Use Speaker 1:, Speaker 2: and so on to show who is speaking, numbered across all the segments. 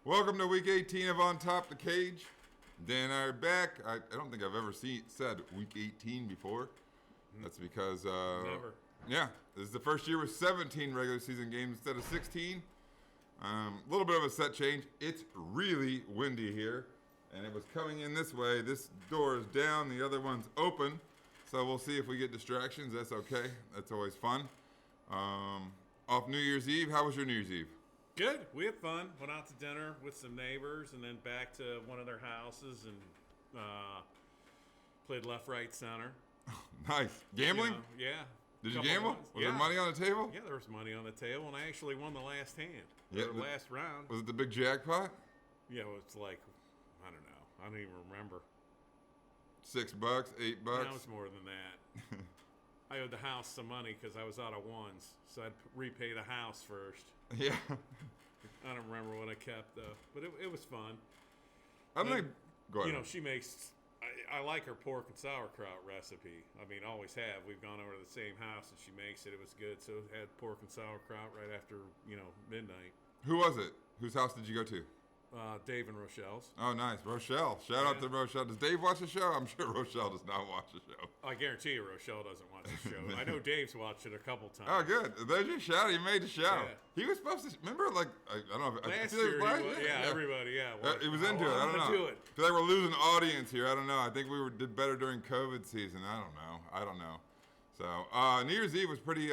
Speaker 1: Welcome to week 18 of On Top the Cage. Dan and I are back. I don't think I've ever said week 18 before. That's because,
Speaker 2: Never.
Speaker 1: yeah, this is the first year with 17 regular season games instead of 16. A little bit of a set change. It's really windy here, and it was coming in this way. This door is down, the other one's open. So we'll see if we get distractions. That's okay. That's always fun. Off New Year's Eve. How was your New Year's Eve?
Speaker 2: Good. We had fun. Went out to dinner with some neighbors and then back to one of their houses and played left, right, center.
Speaker 1: Nice. Gambling?
Speaker 2: You know, yeah.
Speaker 1: Did you gamble? Was there money on the table?
Speaker 2: Yeah, there was money on the table, and I actually won the last hand.
Speaker 1: Yeah,
Speaker 2: the last round.
Speaker 1: Was it the big jackpot?
Speaker 2: Yeah, it was like, I don't know. I don't even remember.
Speaker 1: $6, $8.
Speaker 2: No, it was more than that. I owed the house some money because I was out of ones, so I'd repay the house first.
Speaker 1: Yeah.
Speaker 2: I don't remember what I kept, though. But it was fun.
Speaker 1: I'm like, go ahead.
Speaker 2: You know, she makes... I like her pork and sauerkraut recipe. I mean, always have. We've gone over to the same house, and she makes it. It was good. So I had pork and sauerkraut right after, midnight.
Speaker 1: Who was it? Whose house did you go to?
Speaker 2: Dave and Rochelle's.
Speaker 1: Oh, nice. Rochelle. Shout out to Rochelle. Does Dave watch the show? I'm sure Rochelle does not watch the show.
Speaker 2: I guarantee you Rochelle doesn't watch the show. I know Dave's watched it a couple times.
Speaker 1: Oh, good. There's your shout. He made the show.
Speaker 2: Yeah.
Speaker 1: He was supposed to, remember, like, I don't know.
Speaker 2: Last
Speaker 1: I feel
Speaker 2: year,
Speaker 1: like
Speaker 2: everybody,
Speaker 1: he was into it. I don't know.
Speaker 2: Do it.
Speaker 1: I feel like we're losing audience here. I don't know. I think we did better during COVID season. I don't know. So, New Year's Eve was pretty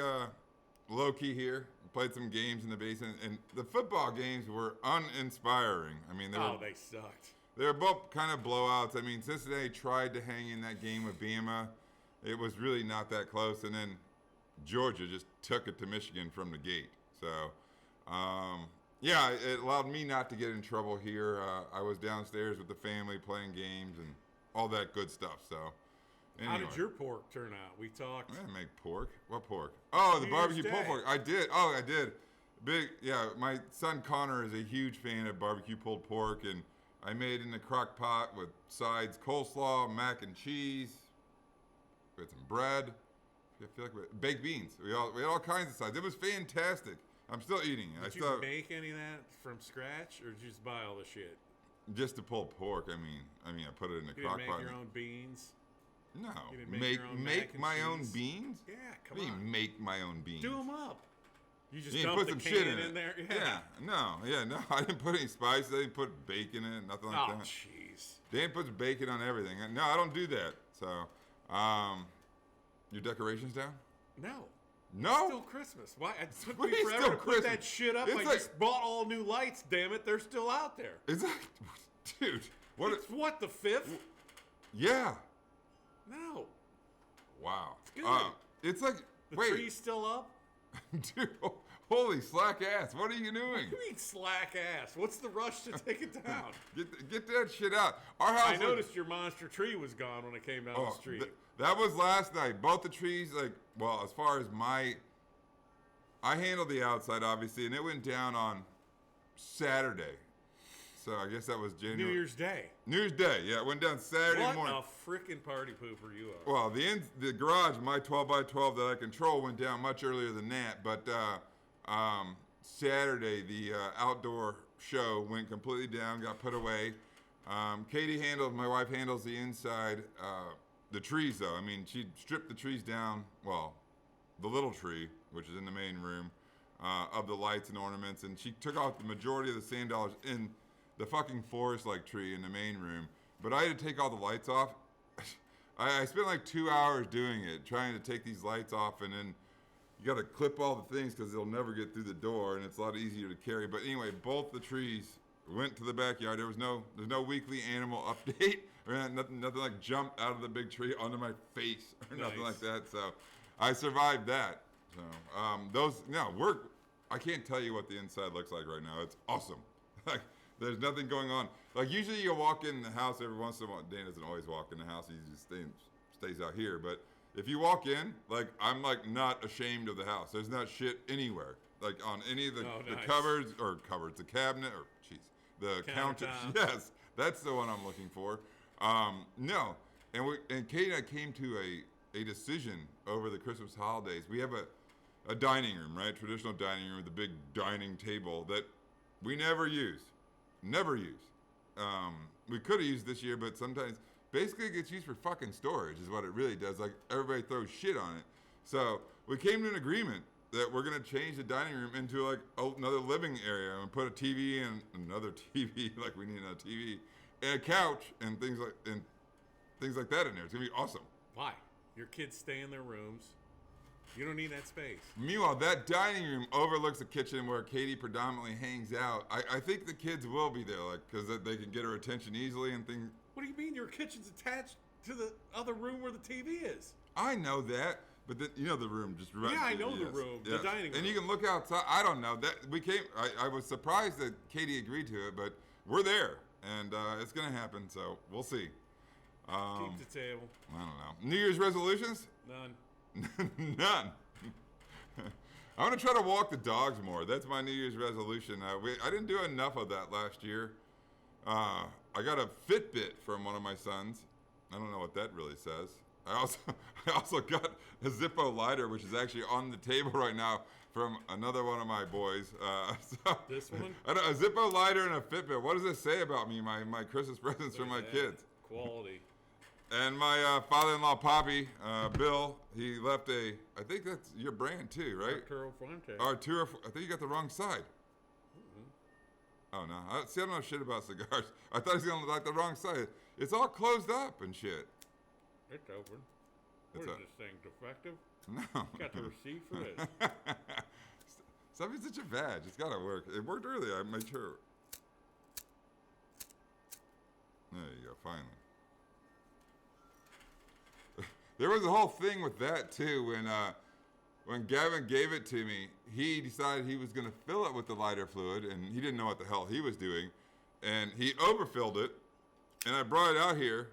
Speaker 1: low-key here. We played some games in the basement, and the football games were uninspiring. I mean,
Speaker 2: they sucked.
Speaker 1: They were both kind of blowouts. I mean, Cincinnati tried to hang in that game with Bama. It was really not that close, and then Georgia just took it to Michigan from the gate. So, yeah, it allowed me not to get in trouble here. I was downstairs with the family playing games and all that good stuff. So, anyway.
Speaker 2: How did your pork turn out? We talked.
Speaker 1: I didn't make pork. What pork? Oh, the barbecue pulled pork. I did. Oh, I did. My son Connor is a huge fan of barbecue pulled pork, and I made it in the crock pot with sides, coleslaw, mac and cheese. We had some bread. I feel like baked beans. We had all kinds of sides. It was fantastic. I'm still eating it.
Speaker 2: Did you make any of that from scratch, or did you just buy all the shit?
Speaker 1: Just to pull pork. I mean, I put it in the crock pot.
Speaker 2: You didn't make your own beans?
Speaker 1: No.
Speaker 2: You didn't make your own
Speaker 1: make
Speaker 2: mac
Speaker 1: my
Speaker 2: and
Speaker 1: own
Speaker 2: cheese?
Speaker 1: beans?
Speaker 2: Yeah, come
Speaker 1: What do you
Speaker 2: on.
Speaker 1: mean make my own beans?
Speaker 2: Do them up. You just
Speaker 1: You
Speaker 2: dump
Speaker 1: put
Speaker 2: the
Speaker 1: some
Speaker 2: can
Speaker 1: shit
Speaker 2: in there?
Speaker 1: Yeah. No. I didn't put any spices. I didn't put bacon in it. Nothing like that.
Speaker 2: Oh, jeez.
Speaker 1: Dan puts bacon on everything. No, I don't do that. So, your decorations down?
Speaker 2: No.
Speaker 1: No?
Speaker 2: Still Christmas. Why? It took
Speaker 1: What
Speaker 2: me
Speaker 1: is
Speaker 2: forever
Speaker 1: still
Speaker 2: to put
Speaker 1: Christmas?
Speaker 2: that shit up.
Speaker 1: It's
Speaker 2: I
Speaker 1: like-
Speaker 2: just bought all new lights, damn it. They're still out there.
Speaker 1: Is that, dude? What?
Speaker 2: It's what, the 5th?
Speaker 1: Yeah.
Speaker 2: No.
Speaker 1: Wow.
Speaker 2: It's good.
Speaker 1: It's like
Speaker 2: The
Speaker 1: wait,
Speaker 2: tree's still up?
Speaker 1: dude. Holy slack ass! What are you doing?
Speaker 2: What do you mean slack ass? What's the rush to take it down?
Speaker 1: Get that shit out. Our house.
Speaker 2: I noticed your monster tree was gone when I came down the street.
Speaker 1: That was last night. Both the trees, as far as I handled the outside, obviously, and it went down on Saturday. So I guess that was January.
Speaker 2: New Year's Day.
Speaker 1: New Year's Day, yeah. It went down Saturday morning.
Speaker 2: What a freaking party pooper you are.
Speaker 1: Well, the garage, my 12x12 that I control, went down much earlier than that. But Saturday, the outdoor show went completely down, got put away. My wife handles the inside. The trees, though. I mean, she stripped the trees down. Well, the little tree, which is in the main room, of the lights and ornaments. And she took off the majority of the sand dollars in the fucking forest-like tree in the main room. But I had to take all the lights off. I spent like 2 hours doing it, trying to take these lights off, and then you got to clip all the things because they'll never get through the door, and it's a lot easier to carry. But anyway, both the trees went to the backyard. There's no weekly animal update or nothing like jumped out of the big tree onto my face or nothing like that. So I survived that. So I can't tell you what the inside looks like right now. It's awesome. Like, there's nothing going on. Like, usually you walk in the house every once in a while. Dan doesn't always walk in the house. He just stays out here. But if you walk in, I'm not ashamed of the house. There's not shit anywhere. Like on any of the cupboards, the cabinet, the counter. Yes, that's the one I'm looking for. No. And Kate and I came to a decision over the Christmas holidays. We have a dining room, right? Traditional dining room with a big dining table that we never use. never use. We could have used this year, but sometimes basically it gets used for fucking storage is what it really does. Like everybody throws shit on it. So we came to an agreement that we're gonna change the dining room into like another living area and put a TV and another TV, like we need another TV, and a couch and things like that in there. It's gonna be awesome.
Speaker 2: Why? Your kids stay in their rooms. You don't need that space.
Speaker 1: Meanwhile, that dining room overlooks the kitchen where Katie predominantly hangs out. I think the kids will be there, like, because they can get her attention easily and things.
Speaker 2: What do you mean? Your kitchen's attached to the other room where the TV is.
Speaker 1: I know that, but you know the room just right.
Speaker 2: Yeah, I know the room, the dining room.
Speaker 1: And you can look outside. I don't know that we came. I was surprised that Katie agreed to it, but we're there, and it's gonna happen. So we'll see.
Speaker 2: Keep the table.
Speaker 1: I don't know. New Year's resolutions?
Speaker 2: None.
Speaker 1: None. I want to try to walk the dogs more. That's my New Year's resolution. I didn't do enough of that last year. I got a Fitbit from one of my sons. I don't know what that really says. I also got a Zippo lighter, which is actually on the table right now from another one of my boys.
Speaker 2: This one?
Speaker 1: A Zippo lighter and a Fitbit. What does this say about me? My Christmas presents for my kids.
Speaker 2: Quality.
Speaker 1: And my father-in-law, Poppy, Bill, he left I think that's your brand too, right?
Speaker 2: Arturo Fuente.
Speaker 1: Arturo, I think you got the wrong side. Oh, no. I don't know shit about cigars. I thought he was going to like the wrong side. It's all closed up and shit.
Speaker 2: It's open. What is this thing, defective?
Speaker 1: No.
Speaker 2: Got the receipt for this.
Speaker 1: Stop being such a badge. It's got to work. It worked earlier. I made sure. There you go, finally. There was a whole thing with that too. When Gavin gave it to me, he decided he was going to fill it with the lighter fluid, and he didn't know what the hell he was doing, and he overfilled it. And I brought it out here,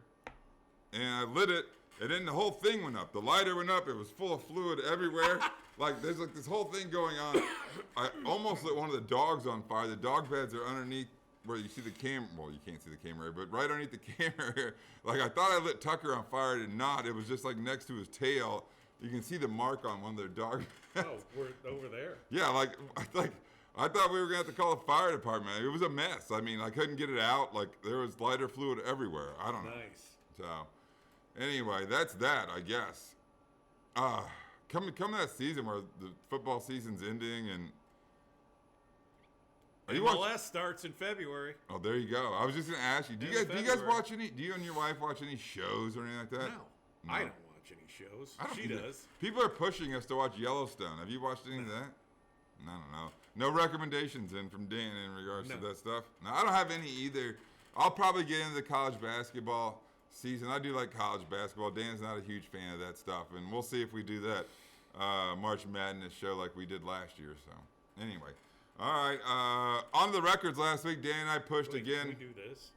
Speaker 1: and I lit it, and then the whole thing went up. The lighter went up. It was full of fluid everywhere. Like there's like this whole thing going on. I almost lit one of the dogs on fire. The dog beds are underneath where you see the camera. Well, you can't see the camera, but right underneath the camera here. Like I thought I lit Tucker on fire. I did not. It was just like next to his tail. You can see the mark on one of their dog beds.
Speaker 2: Oh, we're over there.
Speaker 1: Yeah, I thought we were gonna have to call the fire department. It was a mess. I mean, I couldn't get it out. Like there was lighter fluid everywhere. I don't know.
Speaker 2: Nice.
Speaker 1: So, anyway, that's that. I guess. Come that season where the football season's ending and.
Speaker 2: MLS starts in February.
Speaker 1: Oh, there you go. I was just gonna ask you. Do you guys watch any? Do you and your wife watch any shows or anything like that?
Speaker 2: No. I don't watch any shows. She does.
Speaker 1: People are pushing us to watch Yellowstone. Have you watched any of that? I don't know. No recommendations in from Dan in regards to that stuff. No, I don't have any either. I'll probably get into the college basketball season. I do like college basketball. Dan's not a huge fan of that stuff, and we'll see if we do that March Madness show like we did last year. So, anyway. All right. On the records last week, Dan and I pushed again.
Speaker 2: Can we do this?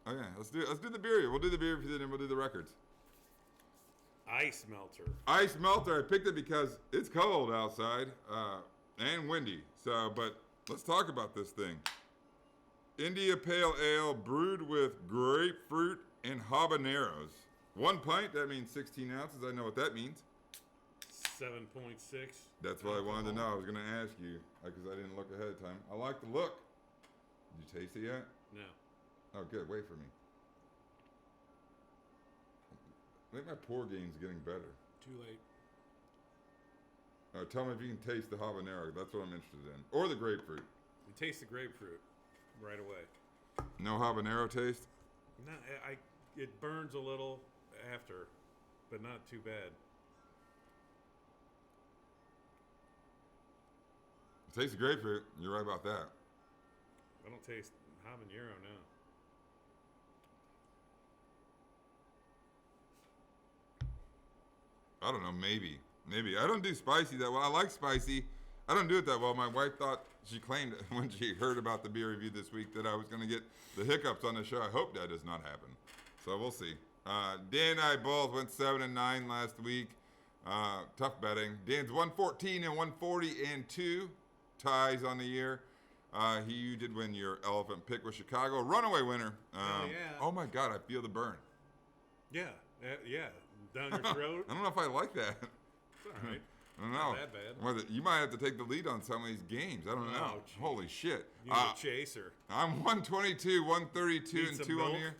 Speaker 1: Okay, let's do the beer review. We'll do the beer review, then we'll do the records.
Speaker 2: Ice melter.
Speaker 1: Ice melter. I picked it because it's cold outside and windy. So, but let's talk about this thing. India Pale Ale brewed with grapefruit and habaneros. 1 pint. That means 16 ounces. I know what that means.
Speaker 2: 7.6.
Speaker 1: That's what I wanted to know. I was going to ask you because I didn't look ahead of time. I like the look. Did you taste it yet?
Speaker 2: No.
Speaker 1: Oh, good. Wait for me. I think my pour game's getting better.
Speaker 2: Too late.
Speaker 1: Tell me if you can taste the habanero. That's what I'm interested in. Or the grapefruit.
Speaker 2: You taste the grapefruit right away.
Speaker 1: No habanero taste?
Speaker 2: No, it burns a little after, but not too bad.
Speaker 1: Taste the grapefruit. You're right about that.
Speaker 2: I don't taste habanero now.
Speaker 1: I don't know. Maybe. I don't do spicy that well. I like spicy. I don't do it that well. My wife thought, she claimed when she heard about the beer review this week that I was going to get the hiccups on the show. I hope that does not happen. So we'll see. Dan and I both went 7-9 last week. Tough betting. Dan's 114 and 140 and 2 ties on the year. You did win your elephant pick with Chicago. Runaway winner.
Speaker 2: Yeah.
Speaker 1: Oh my God, I feel the burn.
Speaker 2: Yeah. Yeah. Down your throat.
Speaker 1: I don't know if I like that.
Speaker 2: It's all right.
Speaker 1: I don't know.
Speaker 2: Not that bad.
Speaker 1: Whether, you might have to take the lead on some of these games. I don't know.
Speaker 2: Gee.
Speaker 1: Holy shit.
Speaker 2: You need a chaser.
Speaker 1: I'm 122, 132,
Speaker 2: Need
Speaker 1: and
Speaker 2: some
Speaker 1: 2 on the
Speaker 2: milk?
Speaker 1: year.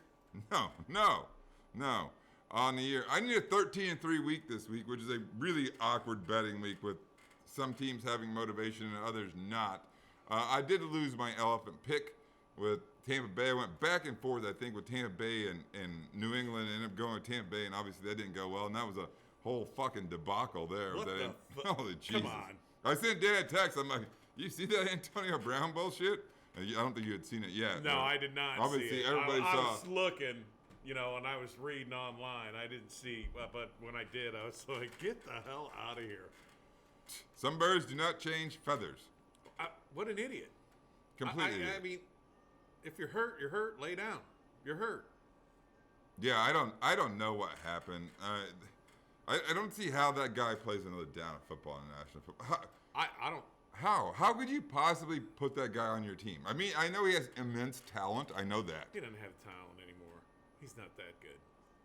Speaker 1: No. On the year. I need a 13-3 week this week, which is a really awkward betting week with some teams having motivation and others not. I did lose my elephant pick with Tampa Bay. I went back and forth, I think, with Tampa Bay and New England. Ended up going with Tampa Bay, and obviously that didn't go well. And that was a whole fucking debacle there.
Speaker 2: What the
Speaker 1: Holy Jesus.
Speaker 2: Come on.
Speaker 1: I sent Dan a text. I'm like, you see that Antonio Brown bullshit? I don't think you had seen it yet.
Speaker 2: No, I did not
Speaker 1: obviously
Speaker 2: see it.
Speaker 1: Everybody
Speaker 2: I
Speaker 1: saw
Speaker 2: was looking, and I was reading online. I didn't see, but when I did, I was like, get the hell out of here.
Speaker 1: Some birds do not change feathers.
Speaker 2: What an idiot.
Speaker 1: Completely.
Speaker 2: I mean, if you're hurt, you're hurt. Lay down. You're hurt.
Speaker 1: Yeah, I don't know what happened. I don't see how that guy plays another down of football in national football.
Speaker 2: I don't.
Speaker 1: How could you possibly put that guy on your team? I mean, I know he has immense talent. I know that.
Speaker 2: He doesn't have talent anymore. He's not that good.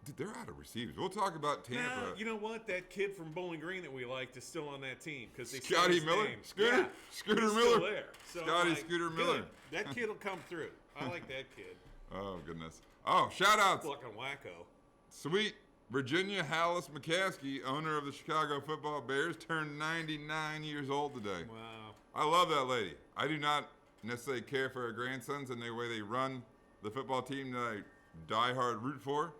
Speaker 1: Dude, they're out of receivers. We'll talk about Tampa.
Speaker 2: Nah, you know what? That kid from Bowling Green that we liked is still on that team because they said
Speaker 1: Scotty
Speaker 2: his
Speaker 1: Miller?
Speaker 2: name.
Speaker 1: Scooter?
Speaker 2: Yeah,
Speaker 1: Scooter
Speaker 2: he's
Speaker 1: Miller?
Speaker 2: Still there. So
Speaker 1: Scotty
Speaker 2: like,
Speaker 1: Scooter
Speaker 2: good.
Speaker 1: Miller.
Speaker 2: That kid will come through. I like that kid.
Speaker 1: Oh, goodness. Oh, shout outs.
Speaker 2: Fucking wacko.
Speaker 1: Sweet Virginia Hallis McCaskey, owner of the Chicago Football Bears, turned 99 years old today.
Speaker 2: Wow.
Speaker 1: I love that lady. I do not necessarily care for her grandsons and the way they run the football team that I diehard root for,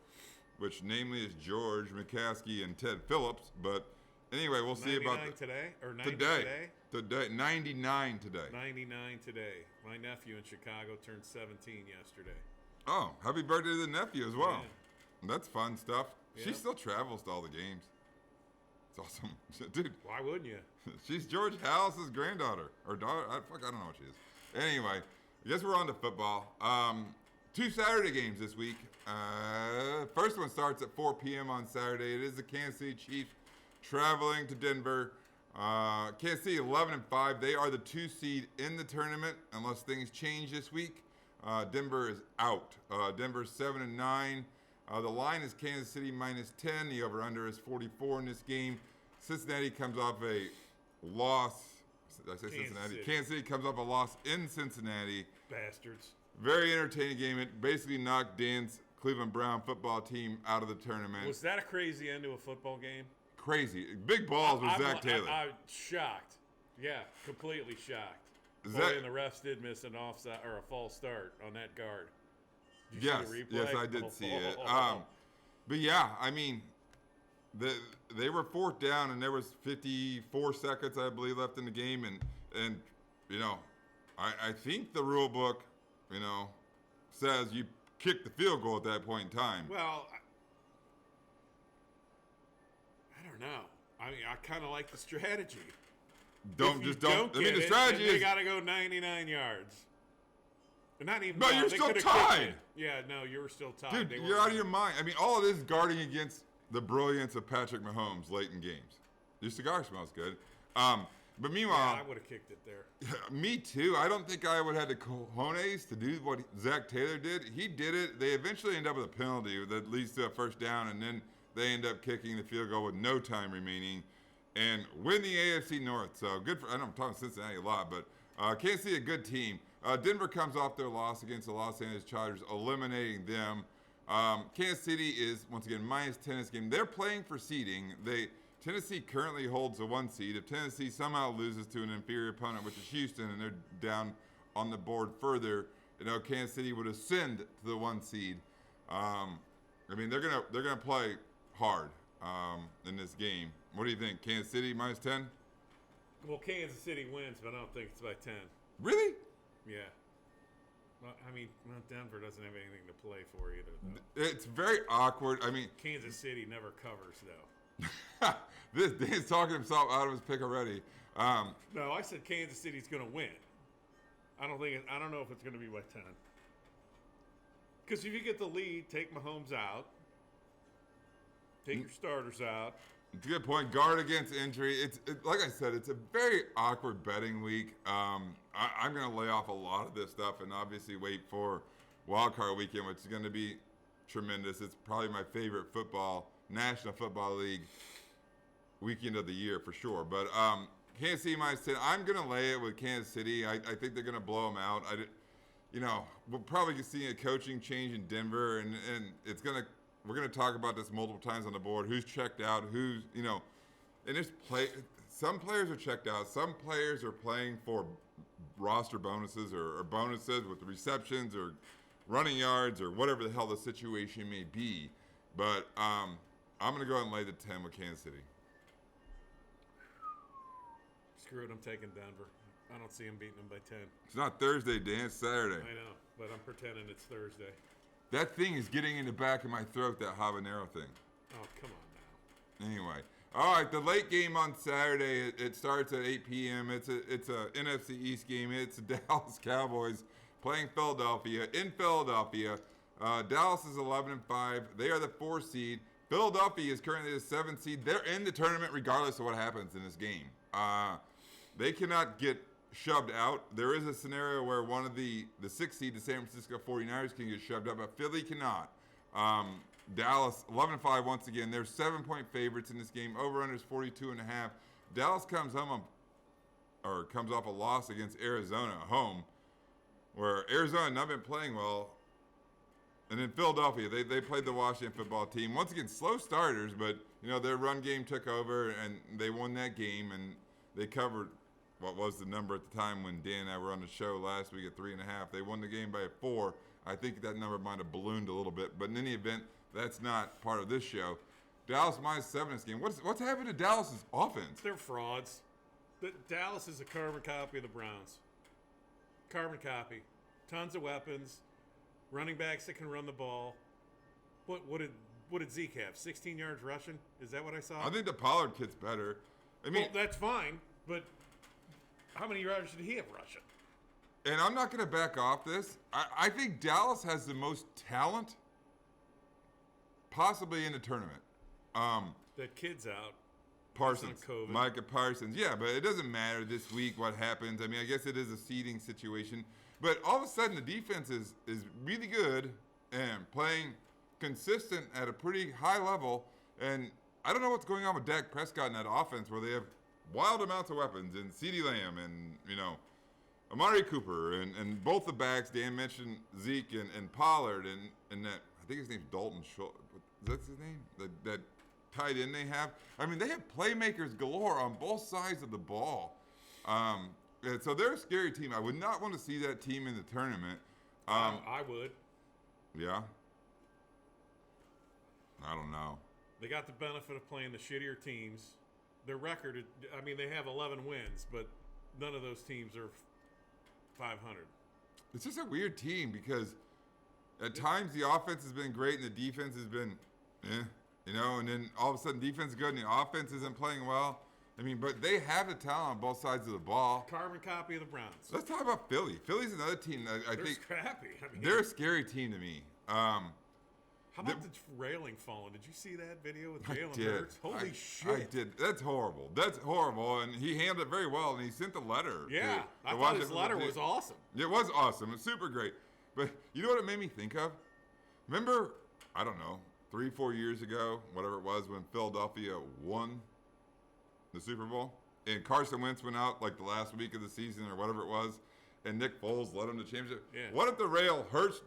Speaker 1: which namely is George McCaskey and Ted Phillips. But anyway, we'll see about
Speaker 2: today or 90
Speaker 1: today. 99 today.
Speaker 2: 99 today. My nephew in Chicago turned 17 yesterday.
Speaker 1: Oh, happy birthday to the nephew as well.
Speaker 2: Yeah.
Speaker 1: That's fun stuff. She
Speaker 2: Yep.
Speaker 1: still travels to all the games. It's awesome. Dude,
Speaker 2: Why wouldn't you?
Speaker 1: she's George Hallis's granddaughter. Or daughter. I don't know what she is. Anyway, I guess we're on to football. 2 Saturday games this week. First one starts at 4 p.m. on Saturday. It is the Kansas City Chiefs traveling to Denver. Kansas City 11-5. They are the 2 seed in the tournament unless things change this week. Denver is out. Denver's 7-9. The line is Kansas City -10. The over/under is 44 in this game. Cincinnati comes off a loss. Did I say Cincinnati?
Speaker 2: City.
Speaker 1: Kansas City comes off a loss in Cincinnati.
Speaker 2: Bastards.
Speaker 1: Very entertaining game. It basically knocked Dan's Cleveland Brown football team out of the tournament.
Speaker 2: Was that a crazy end to a football game?
Speaker 1: Crazy. Big balls with Zach Taylor.
Speaker 2: I'm shocked. Yeah, completely shocked.
Speaker 1: Zach-
Speaker 2: And the refs did miss an offside or a false start on that guard. Did you
Speaker 1: Yes,
Speaker 2: see the replay?
Speaker 1: yes, I did see it. But yeah, I mean, they were 4th down and there was 54 seconds, I believe, left in the game, and I think the rule book, says you kick the field goal at that point in time.
Speaker 2: Well, I don't know. I mean, I kind of like the strategy.
Speaker 1: Don't.
Speaker 2: The
Speaker 1: The strategy
Speaker 2: they
Speaker 1: is
Speaker 2: got to go 99 yards. Not even.
Speaker 1: No,
Speaker 2: that.
Speaker 1: you're
Speaker 2: They
Speaker 1: still
Speaker 2: coulda
Speaker 1: tied.
Speaker 2: kicked it. Yeah, no, you were still tied.
Speaker 1: Dude,
Speaker 2: They
Speaker 1: you're
Speaker 2: were-
Speaker 1: out of your mind. I mean, all of this is guarding against the brilliance of Patrick Mahomes late in games. Your cigar smells good. But meanwhile,
Speaker 2: Yeah, I would have kicked it there.
Speaker 1: me too. I don't think I would have had the cojones to do what Zach Taylor did. He did it. They eventually end up with a penalty that leads to a 1st down, and then they end up kicking the field goal with no time remaining and win the AFC North. So good for, I know I'm talking Cincinnati a lot, but Kansas City, a good team. Denver comes off their loss against the Los Angeles Chargers, eliminating them. Kansas City is, once again, -10 in this game. They're playing for seeding. Tennessee currently holds the 1 seed. If Tennessee somehow loses to an inferior opponent, which is Houston, and they're down on the board further, Kansas City would ascend to the 1 seed. I mean, they're gonna play hard in this game. What do you think? Kansas City -10?
Speaker 2: Well, Kansas City wins, but I don't think it's by 10.
Speaker 1: Really?
Speaker 2: Yeah. Well, I mean, Denver doesn't have anything to play for either, though.
Speaker 1: It's very awkward. I mean,
Speaker 2: Kansas City never covers, though.
Speaker 1: Dan's talking himself out of his pick already.
Speaker 2: No, I said Kansas City's going to win. I don't know if it's going to be by 10. Because if you get the lead, take Mahomes out. Take your starters out.
Speaker 1: It's a good point. Guard against injury. Like I said, it's a very awkward betting week. I'm going to lay off a lot of this stuff and obviously wait for Wild Card Weekend, which is going to be tremendous. It's probably my favorite National Football League weekend of the year for sure. But Kansas City -10. I'm gonna lay it with Kansas City. I think they're gonna blow them out. We'll probably see a coaching change in Denver, and we're gonna talk about this multiple times on the board. Who's checked out? And some players are checked out. Some players are playing for roster bonuses or bonuses with the receptions or running yards or whatever the hell the situation may be. But I'm going to go ahead and lay the 10 with Kansas City.
Speaker 2: Screw it, I'm taking Denver. I don't see them beating them by 10.
Speaker 1: It's not Thursday, Dan. It's Saturday.
Speaker 2: I know, but I'm pretending it's Thursday.
Speaker 1: That thing is getting in the back of my throat, that habanero thing.
Speaker 2: Oh, come on now.
Speaker 1: Anyway. All right, the late game on Saturday, it starts at 8 p.m. It's a NFC East game. It's the Dallas Cowboys playing Philadelphia in Philadelphia. Dallas is 11-5. They are the 4 seed. Philadelphia is currently the 7 seed. They're in the tournament regardless of what happens in this game. They cannot get shoved out. There is a scenario where one of the 6 seed, the San Francisco 49ers, can get shoved out, but Philly cannot. Dallas 11-5 once again. They're 7-point favorites in this game. Over/under is 42.5. Dallas comes off a loss against Arizona at home, where Arizona had not been playing well. And in Philadelphia, they played the Washington football team. Once again, slow starters, but their run game took over and they won that game, and they covered what was the number at the time when Dan and I were on the show last week at 3.5. They won the game by 4. I think that number might have ballooned a little bit, but in any event, that's not part of this show. Dallas -7 in this game. What's happened to Dallas's offense?
Speaker 2: They're frauds. Dallas is a carbon copy of the Browns. Carbon copy. Tons of weapons. Running backs that can run the ball. What did Zeke have? 16 yards rushing? Is that what I saw?
Speaker 1: I think the Pollard kid's better.
Speaker 2: Well, that's fine, but how many yards did he have rushing?
Speaker 1: And I'm not going to back off this. I think Dallas has the most talent possibly in the tournament.
Speaker 2: That kid's out.
Speaker 1: Parsons.
Speaker 2: COVID.
Speaker 1: Micah Parsons. Yeah, but it doesn't matter this week what happens. I mean, I guess it is a seeding situation. But all of a sudden, the defense is really good and playing consistent at a pretty high level. And I don't know what's going on with Dak Prescott in that offense where they have wild amounts of weapons, and CeeDee Lamb and, Amari Cooper and both the backs. Dan mentioned Zeke and Pollard and that, I think his name's Dalton Schultz. Is that his name? That tight end they have. I mean, they have playmakers galore on both sides of the ball. And so they're a scary team. I would not want to see that team in the tournament.
Speaker 2: I would.
Speaker 1: Yeah. I don't know.
Speaker 2: They got the benefit of playing the shittier teams. Their record, they have 11 wins, but none of those teams are 500.
Speaker 1: It's just a weird team because at times the offense has been great and the defense has been, and then all of a sudden defense is good and the offense isn't playing well. But they have the talent on both sides of the ball.
Speaker 2: Carbon copy of the Browns.
Speaker 1: Let's talk about Philly. Philly's another team that I
Speaker 2: They're
Speaker 1: think
Speaker 2: scrappy.
Speaker 1: they're a scary team to me.
Speaker 2: How about the railing falling? Did you see that video with Jalen Hurts? Holy shit.
Speaker 1: I did. That's horrible. And he handled it very well, and he sent the letter.
Speaker 2: Yeah, I thought his letter was awesome.
Speaker 1: It was awesome. It's super great. But you know what it made me think of? Remember, I don't know, 3-4 years ago, whatever it was, when Philadelphia won the Super Bowl, and Carson Wentz went out like the last week of the season or whatever it was, and Nick Foles led him to championship.
Speaker 2: Yeah.
Speaker 1: What if the rail Hurts,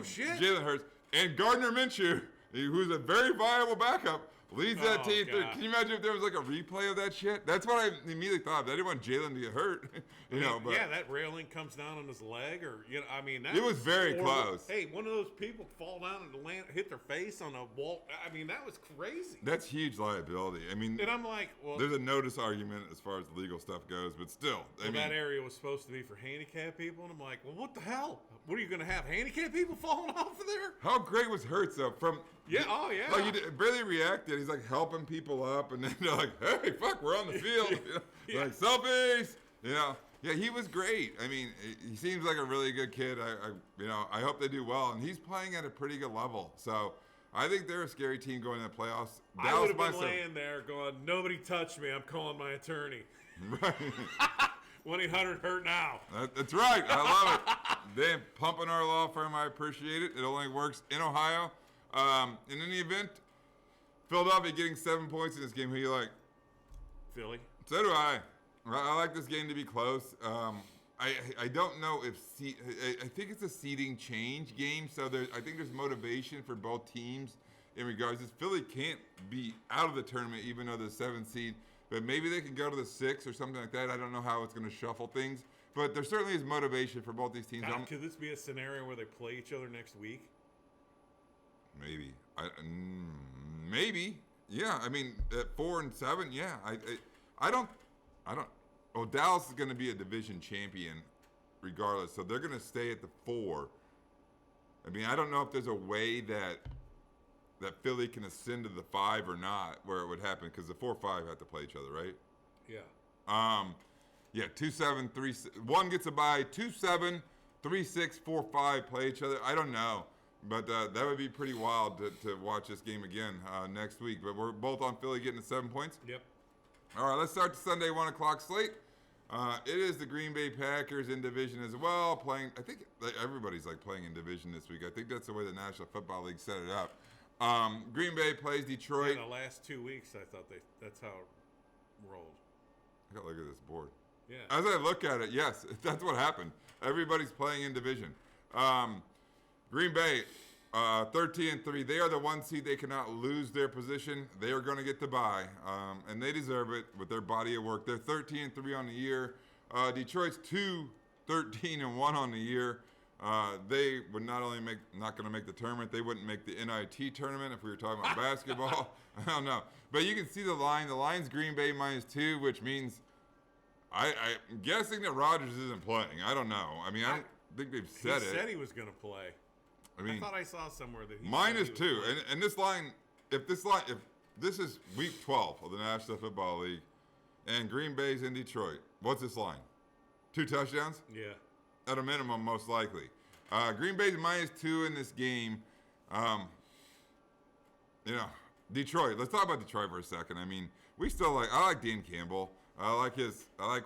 Speaker 2: shit.
Speaker 1: Jalen Hurts, and Gardner Minshew, who's a very viable backup, leads that team through. Can you imagine if there was like a replay of that shit? That's what I immediately thought. I didn't want Jalen to get hurt, But
Speaker 2: yeah, that railing comes down on his leg, or
Speaker 1: it was very close.
Speaker 2: Hey, one of those people fall down and hit their face on a wall. That was crazy.
Speaker 1: That's huge liability.
Speaker 2: And I'm like, well,
Speaker 1: there's a notice argument as far as the legal stuff goes, but still,
Speaker 2: that area was supposed to be for handicapped people, and I'm like, well, what the hell? What are you going to have, handicapped people falling off of there?
Speaker 1: How great was Hurts though?
Speaker 2: Yeah, oh yeah.
Speaker 1: Like he barely reacted. He's like helping people up, and then they're like, "Hey, fuck, we're on the field."
Speaker 2: Yeah.
Speaker 1: Like selfies. Yeah, he was great. He seems like a really good kid. I hope they do well, and he's playing at a pretty good level. So I think they're a scary team going to the playoffs.
Speaker 2: I would have been laying there going, "Nobody touched me. I'm calling my attorney."
Speaker 1: Right.
Speaker 2: 1-800-HURT now.
Speaker 1: That's right. I love it. They're pumping our law firm. I appreciate it. It only works in Ohio. In any event, Philadelphia getting 7 points in this game. Who you like?
Speaker 2: Philly.
Speaker 1: So do I. I like this game to be close. I don't know if I think it's a seeding change game, so I think there's motivation for both teams in regards to Philly can't be out of the tournament even though they're the 7th seed, but maybe they can go to the 6 or something like that. I don't know how it's going to shuffle things, but there certainly is motivation for both these teams.
Speaker 2: God, could this be a scenario where they play each other next week?
Speaker 1: Maybe. Maybe. Yeah. I mean, at 4 and 7, yeah. I don't. Well, Dallas is going to be a division champion, regardless. So they're going to stay at the 4. I mean, I don't know if there's a way that Philly can ascend to the 5 or not, where it would happen, because the 4-5 have to play each other, right?
Speaker 2: Yeah.
Speaker 1: Yeah. 2-7, 3. One gets a bye. 2-7, 3-6, 4-5 play each other. I don't know. But that would be pretty wild to watch this game again next week. But we're both on Philly getting the 7 points.
Speaker 2: Yep.
Speaker 1: All right, let's start the Sunday 1 o'clock slate. It is the Green Bay Packers in division as well. Playing, I think everybody's like playing in division this week. I think that's the way the National Football League set it up. Green Bay plays Detroit.
Speaker 2: Yeah, the last 2 weeks, I thought that's how it rolled.
Speaker 1: I gotta look at this board.
Speaker 2: Yeah.
Speaker 1: As I look at it, yes, that's what happened. Everybody's playing in division. Green Bay, 13-3. They are the 1 seed. They cannot lose their position. They are going to get the bye, and they deserve it with their body of work. They're 13-3 on the year. Detroit's 2-13-1 on the year. They would not going to make the tournament. They wouldn't make the NIT tournament if we were talking about basketball. I don't know, but you can see the line. The line's Green Bay -2, which means I'm guessing that Rodgers isn't playing. I don't know. I mean, I don't think they've said it.
Speaker 2: He said he was going to play.
Speaker 1: I mean,
Speaker 2: I thought I saw somewhere that he
Speaker 1: -2, and this line, if this is week 12 of the National Football League, and Green Bay's in Detroit, what's this line? 2 touchdowns?
Speaker 2: Yeah.
Speaker 1: At a minimum, most likely. Green Bay's -2 in this game. Detroit. Let's talk about Detroit for a second. I mean, I like Dan Campbell. I like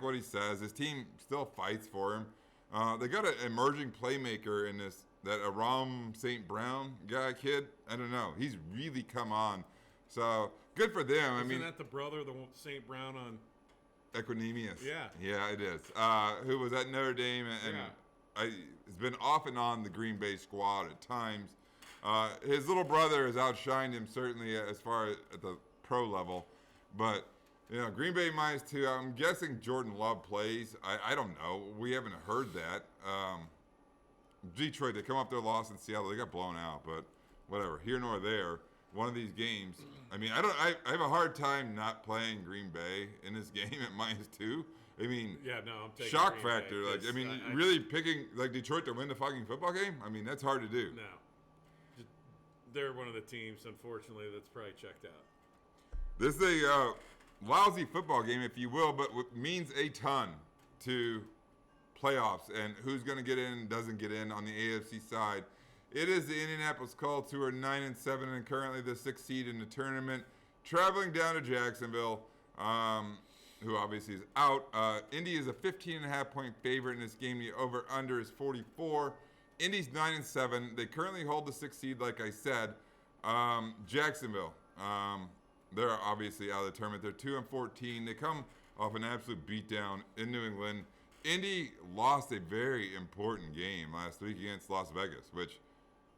Speaker 1: what he says. His team still fights for him. They got an emerging playmaker in that Aram St. Brown kid. I don't know. He's really come on. So good for them.
Speaker 2: Isn't that the brother of the St. Brown on
Speaker 1: Equinemius?
Speaker 2: Yeah.
Speaker 1: Yeah, it is. Who was at Notre Dame and has been off and on the Green Bay squad at times. His little brother has outshined him certainly as far as at the pro level, but Green Bay -2. I'm guessing Jordan Love plays. I don't know. We haven't heard that. Detroit, they come up their loss in Seattle. They got blown out, but whatever. Here nor there. One of these games. I mean, I have a hard time not playing Green Bay in this game at -2. I mean,
Speaker 2: yeah, no, I'm taking
Speaker 1: shock
Speaker 2: Green
Speaker 1: factor.
Speaker 2: Bay.
Speaker 1: Like, I mean, really picking like Detroit to win the fucking football game. I mean, that's hard to do.
Speaker 2: No, they're one of the teams, unfortunately, that's probably checked out.
Speaker 1: This is a lousy football game, if you will, but what means a ton to playoffs and who's going to get in and doesn't get in on the AFC side. It is the Indianapolis Colts, who are 9-7 and currently the 6th seed in the tournament, traveling down to Jacksonville, who obviously is out. Indy is a 15.5-point favorite in this game. The over/under is 44. Indy's 9-7. They currently hold the 6th seed, like I said. Jacksonville, they're obviously out of the tournament. They're 2-14. They come off an absolute beatdown in New England. Indy lost a very important game last week against Las Vegas, which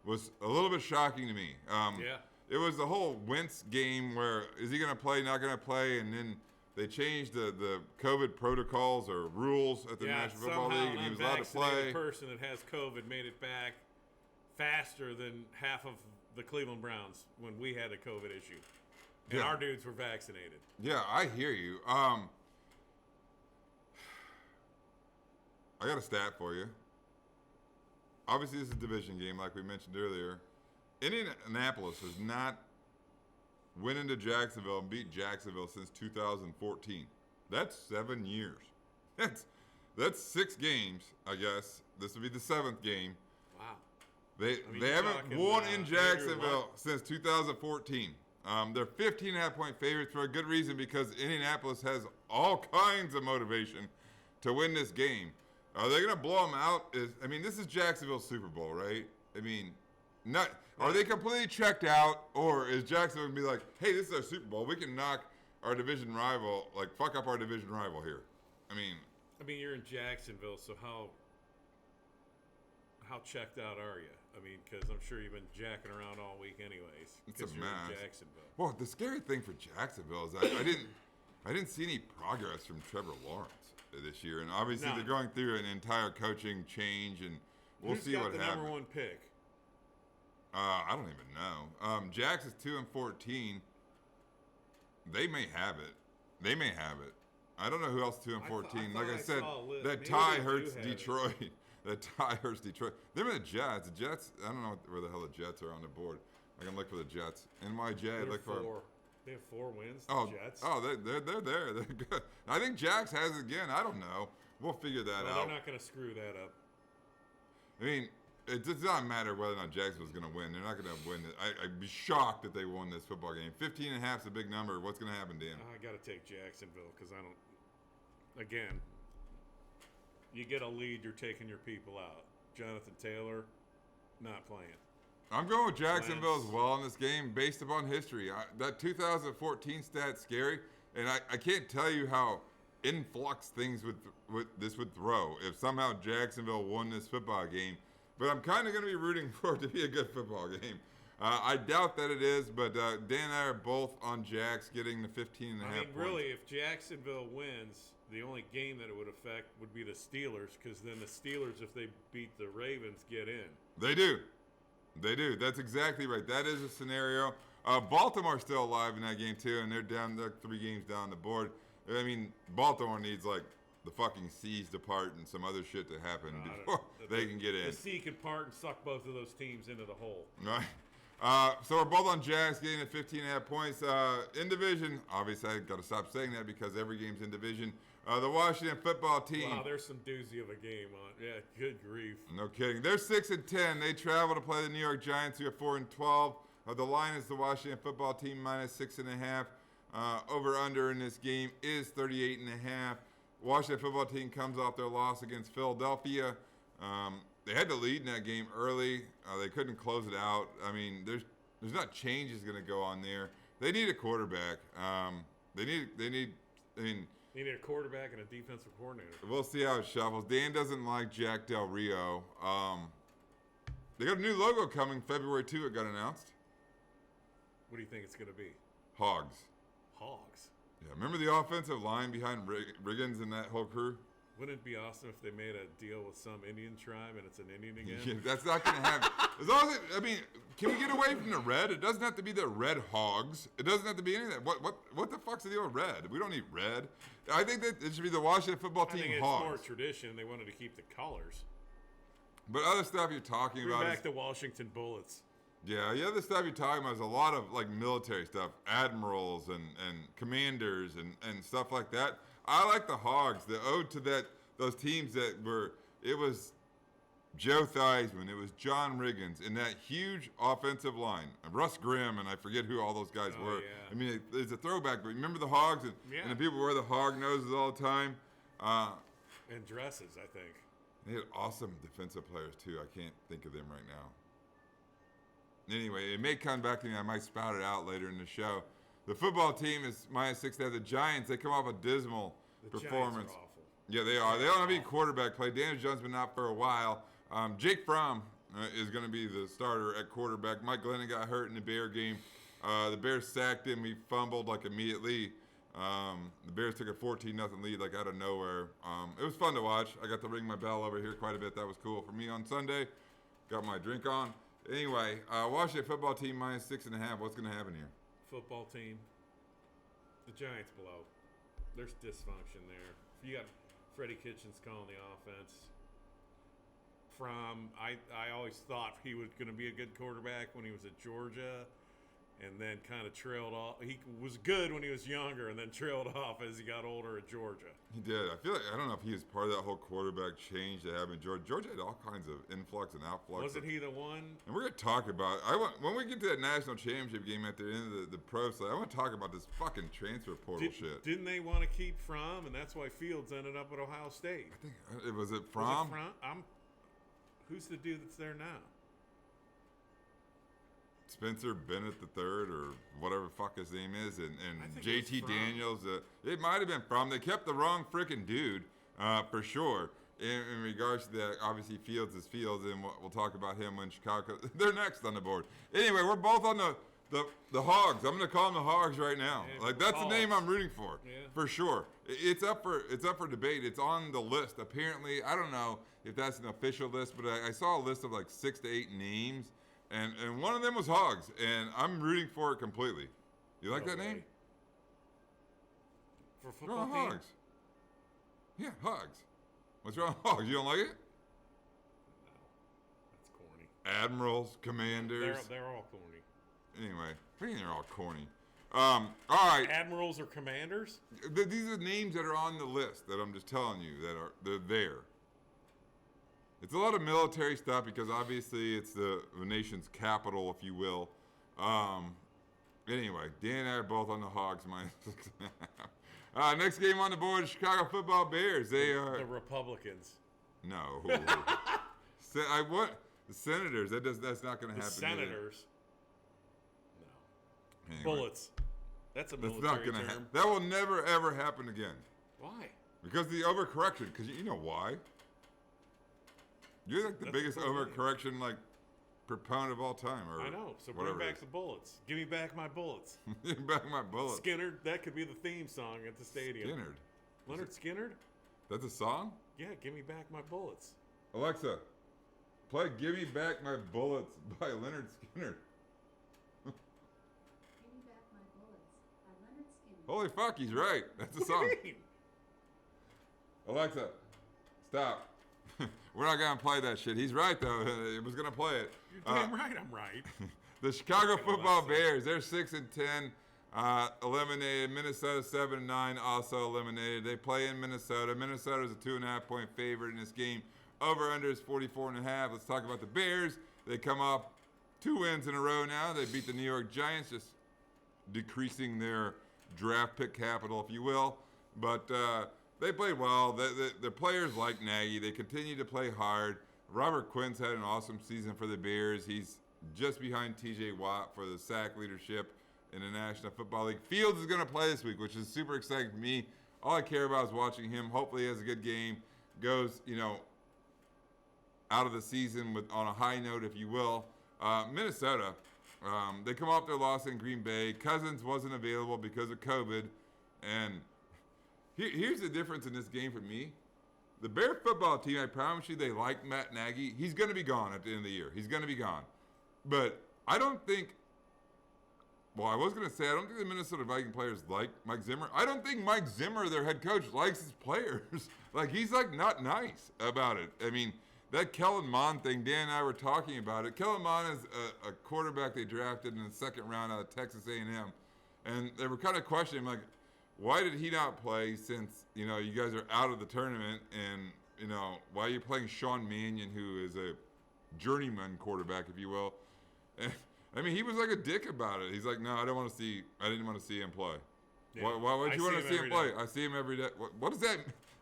Speaker 1: was a little bit shocking to me. It was the whole Wentz game where is he going to play, not going to play, and then they changed the COVID protocols or rules at the National Football League, and he was allowed to play.
Speaker 2: A person that has COVID made it back faster than half of the Cleveland Browns when we had a COVID issue. And our dudes were vaccinated.
Speaker 1: Yeah, I hear you. I got a stat for you. Obviously, this is a division game, like we mentioned earlier. Indianapolis has not went into Jacksonville and beat Jacksonville since 2014. That's 7 years. That's 6 games, I guess. This would be the 7th game.
Speaker 2: Wow.
Speaker 1: They haven't won in Jacksonville since 2014. They're 15.5-point favorites for a good reason, because Indianapolis has all kinds of motivation to win this game. Are they going to blow them out? This is Jacksonville's Super Bowl, right? Are they completely checked out, or is Jacksonville going to be like, hey, this is our Super Bowl. We can knock our division rival, like fuck up our division rival here. I mean,
Speaker 2: you're in Jacksonville, so how checked out are you? I mean, because I'm sure you've been jacking around all week, anyways.
Speaker 1: It's a
Speaker 2: you're
Speaker 1: mess.
Speaker 2: in Jacksonville.
Speaker 1: Well, the scary thing for Jacksonville is I didn't see any progress from Trevor Lawrence this year, and obviously they're going through an entire coaching change, and we'll see what happens.
Speaker 2: Who's got the number one pick?
Speaker 1: I don't even know. Jax is 2-14. They may have it. I don't know who else 2-14. Like I said, that tie hurts Detroit. That tie hurts Detroit. Them and the Jets. The Jets. I don't know where the hell the Jets are on the board. I can look for the Jets. NYJ. Look for.
Speaker 2: They have 4 wins. Jets.
Speaker 1: Oh, they're there. They're good. I think Jax has it again. I don't know. We'll figure that out.
Speaker 2: They're not going to screw that up.
Speaker 1: I mean, it does not matter whether or not Jacksonville's going to win. They're not going to win it. I'd be shocked if they won this football game. 15.5 is a big number. What's going to happen, Dan?
Speaker 2: I got to take Jacksonville because I don't. Again, you get a lead, you're taking your people out. Jonathan Taylor, not playing.
Speaker 1: I'm going with Jacksonville as well in this game based upon history. That 2014 stat's scary, and I can't tell you how in flux things would throw if somehow Jacksonville won this football game. But I'm kind of going to be rooting for it to be a good football game. I doubt that it is, but Dan and I are both on Jax getting the 15.5 points.
Speaker 2: Really, if Jacksonville wins, the only game that it would affect would be the Steelers, because then the Steelers, if they beat the Ravens, get in.
Speaker 1: They do. That's exactly right. That is a scenario. Baltimore's still alive in that game, too, and they're 3 games down the board. I mean, Baltimore needs, like, the fucking seas to part and some other shit to happen before they can get in.
Speaker 2: The sea can part and suck both of those teams into the hole.
Speaker 1: Right. So we're both on Jags getting at 15.5 points. In division, obviously I got to stop saying that because every game's in division. The Washington football team.
Speaker 2: Wow, there's some doozy of a game on. Yeah, good grief.
Speaker 1: No kidding. They're 6-10. They travel to play the New York Giants, who are 4-12. The line is the Washington football team minus 6.5. Over/under in this game is 38.5. Washington football team comes off their loss against Philadelphia. They had the lead in that game early. They couldn't close it out. I mean, there's not changes going to go on there. They need a quarterback. They need
Speaker 2: a quarterback and a defensive coordinator.
Speaker 1: We'll see how it shuffles. Dan doesn't like Jack Del Rio. They got a new logo coming February 2. It got announced.
Speaker 2: What do you think it's going to be?
Speaker 1: Hogs.
Speaker 2: Hogs?
Speaker 1: Yeah, remember the offensive line behind Riggins and that whole crew?
Speaker 2: Wouldn't it be awesome if they made a deal with some Indian tribe and it's an Indian again?
Speaker 1: Yeah, that's not going to happen. As long as can we get away from the red? It doesn't have to be the red hogs. It doesn't have to be any of that. What the fuck's the deal with red? We don't need red. I think that it should be the Washington football team
Speaker 2: I think
Speaker 1: hogs.
Speaker 2: it's more tradition. They wanted to keep the colors.
Speaker 1: But other stuff you're talking
Speaker 2: Bring
Speaker 1: about
Speaker 2: back the Washington Bullets.
Speaker 1: Yeah, the other stuff you're talking about is a lot of like military stuff, admirals and commanders and stuff like that. I like the hogs. The ode to those teams it was Joe Theismann, it was John Riggins, and that huge offensive line. Russ Grimm, and I forget who all those guys were.
Speaker 2: Yeah.
Speaker 1: I mean, it's a throwback, but remember the hogs? And the people wear the hog noses all the time.
Speaker 2: And dresses, I think.
Speaker 1: They had awesome defensive players, too. I can't think of them right now. Anyway, it may come back to me. I might spout it out later in the show. The football team is minus 6. They have the Giants. They come off a dismal performance.
Speaker 2: Giants are awful.
Speaker 1: Yeah, they are. They don't have any quarterback play. Daniel Jones been out for a while. Jake Fromm is going to be the starter at quarterback. Mike Glennon got hurt in the Bear game. The Bears sacked him. He fumbled like immediately. The Bears took a 14-0 lead like out of nowhere. It was fun to watch. I got to ring my bell over here quite a bit. That was cool for me on Sunday. Got my drink on. Anyway, Washington football team minus 6.5. What's going to happen here?
Speaker 2: Football team. The Giants below. There's dysfunction there. You got Freddie Kitchens calling the offense. I always thought he was going to be a good quarterback when he was at Georgia, and then kind of trailed off. He was good when he was younger, and then trailed off as he got older at Georgia.
Speaker 1: He did. I don't know if he was part of that whole quarterback change that happened in Georgia. Georgia had all kinds of influx and outflux.
Speaker 2: Wasn't he the one?
Speaker 1: And we're going to talk about when we get to that national championship game at the end of the pro side, I want to talk about this fucking transfer portal shit.
Speaker 2: Didn't they want to keep Fromm, and that's why Fields ended up at Ohio State?
Speaker 1: I think was it Fromm?
Speaker 2: Who's the dude that's there now?
Speaker 1: It's Spencer Bennett the third or whatever the fuck his name is, and
Speaker 2: I think
Speaker 1: JT
Speaker 2: it was
Speaker 1: Daniels. It might have been from. They kept the wrong freaking dude for sure. In regards to that, obviously Fields is Fields, and we'll talk about him when Chicago. They're next on the board. Anyway, we're both on the Hogs. I'm gonna call them the Hogs right now.
Speaker 2: Yeah,
Speaker 1: Like that's
Speaker 2: Hogs.
Speaker 1: the name I'm rooting for,
Speaker 2: Yeah.
Speaker 1: for sure. It's up for debate. It's on the list. Apparently, I don't know if that's an official list, but I saw a list of like 6 to 8 names, and one of them was Hogs, and I'm rooting for it completely. You like
Speaker 2: No
Speaker 1: that
Speaker 2: way.
Speaker 1: name?
Speaker 2: For a
Speaker 1: What's wrong
Speaker 2: football
Speaker 1: with
Speaker 2: team?
Speaker 1: Hogs? Yeah, Hogs. What's wrong with Hogs? You don't like it?
Speaker 2: No, that's corny.
Speaker 1: Admirals, Commanders.
Speaker 2: They're all corny.
Speaker 1: Anyway, I think they're all corny. All right.
Speaker 2: Admirals or commanders?
Speaker 1: These are names that are on the list that I'm just telling you they're there. It's a lot of military stuff because obviously it's the nation's capital, if you will. Anyway, Dan and I are both on the Hogs minus 6.5. Next game on the board is Chicago Football Bears. They are
Speaker 2: The Republicans.
Speaker 1: no. The Senators. That's not going to
Speaker 2: The
Speaker 1: happen.
Speaker 2: Senators. No.
Speaker 1: Anyway,
Speaker 2: Bullets. That's a
Speaker 1: That's
Speaker 2: military
Speaker 1: not going to
Speaker 2: term.
Speaker 1: happen. That will never ever happen again.
Speaker 2: Why?
Speaker 1: Because of the overcorrection. Because you know why? You're like the
Speaker 2: That's
Speaker 1: biggest
Speaker 2: a cool name.
Speaker 1: overcorrection proponent of all time. Or
Speaker 2: I know. So
Speaker 1: whatever
Speaker 2: bring
Speaker 1: it
Speaker 2: back the bullets. Give me back my bullets.
Speaker 1: is. Back my bullet.
Speaker 2: Skinner. That could be the theme song at the stadium.
Speaker 1: Skinnerd.
Speaker 2: Leonard Skinner?
Speaker 1: That's a song?
Speaker 2: Yeah, give me back my bullets.
Speaker 1: Alexa, play "Give Me Back My Bullets" by Leonard Skinner.
Speaker 3: Give me back my bullets by Leonard Skinner.
Speaker 1: Holy fuck, he's right. That's a
Speaker 2: What
Speaker 1: song.
Speaker 2: do you mean?
Speaker 1: Alexa, stop. We're not gonna play that shit. He's right though. It was gonna play it.
Speaker 2: You're damn right I'm right.
Speaker 1: The Chicago
Speaker 2: Fucking
Speaker 1: Football
Speaker 2: Alexa.
Speaker 1: Bears, they're 6-10, eliminated. Minnesota 7-9, also eliminated. They play in Minnesota. Minnesota's a 2.5-point favorite in this game. Over under is 44.5. Let's talk about the Bears. They come off 2 wins in a row now. They beat the New York Giants, just decreasing their draft pick capital, if you will. But they played well. The players like Nagy. They continue to play hard. Robert Quinn's had an awesome season for the Bears. He's just behind TJ Watt for the sack leadership in the National Football League. Fields is going to play this week, which is super exciting for me. All I care about is watching him. Hopefully he has a good game. Goes, out of the season on a high note, if you will. Minnesota, they come off their loss in Green Bay. Cousins wasn't available because of COVID. And here's the difference in this game for me. The Bear football team, I promise you, they like Matt Nagy. He's going to be gone at the end of the year. He's going to be gone. But I don't think, I was going to say, I don't think the Minnesota Viking players like Mike Zimmer. I don't think Mike Zimmer, their head coach, likes his players. He's not nice about it. I mean, that Kellen Mond thing, Dan and I were talking about it. Kellen Mond is a quarterback they drafted in the second round out of Texas A&M. And they were kind of questioning him, why did he not play since, you guys are out of the tournament? And, why are you playing Sean Mannion, who is a journeyman quarterback, if you will? And, I mean, he was like a dick about it. He's like, no, I didn't want to see him play.
Speaker 2: Yeah.
Speaker 1: Why would you want to see him
Speaker 2: every
Speaker 1: play?
Speaker 2: day.
Speaker 1: I see him every day. What does that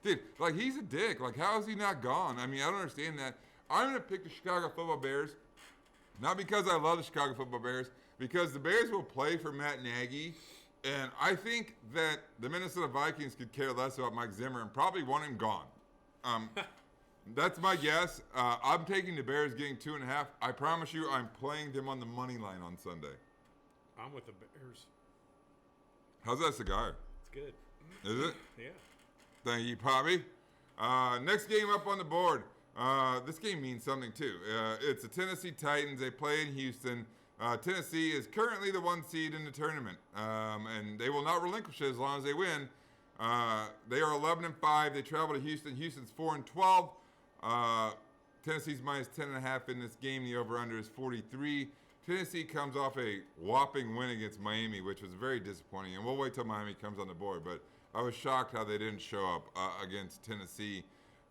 Speaker 1: Dude, he's a dick. How is he not gone? I mean, I don't understand that. I'm going to pick the Chicago Football Bears, not because I love the Chicago Football Bears, because the Bears will play for Matt Nagy, and I think that the Minnesota Vikings could care less about Mike Zimmer and probably want him gone. That's my guess. I'm taking the Bears getting 2.5. I promise you I'm playing them on the money line on Sunday.
Speaker 2: I'm with the Bears.
Speaker 1: How's that cigar?
Speaker 2: It's good.
Speaker 1: Is it?
Speaker 2: Yeah.
Speaker 1: Thank you, Poppy. Next game up on the board. This game means something, too. It's the Tennessee Titans. They play in Houston. Tennessee is currently the 1 seed in the tournament, and they will not relinquish it as long as they win. They are 11-5. They travel to Houston. Houston's 4-12. Tennessee's minus 10.5 in this game. The over/under is 43. Tennessee comes off a whopping win against Miami, which was very disappointing. And we'll wait till Miami comes on the board. But I was shocked how they didn't show up against Tennessee.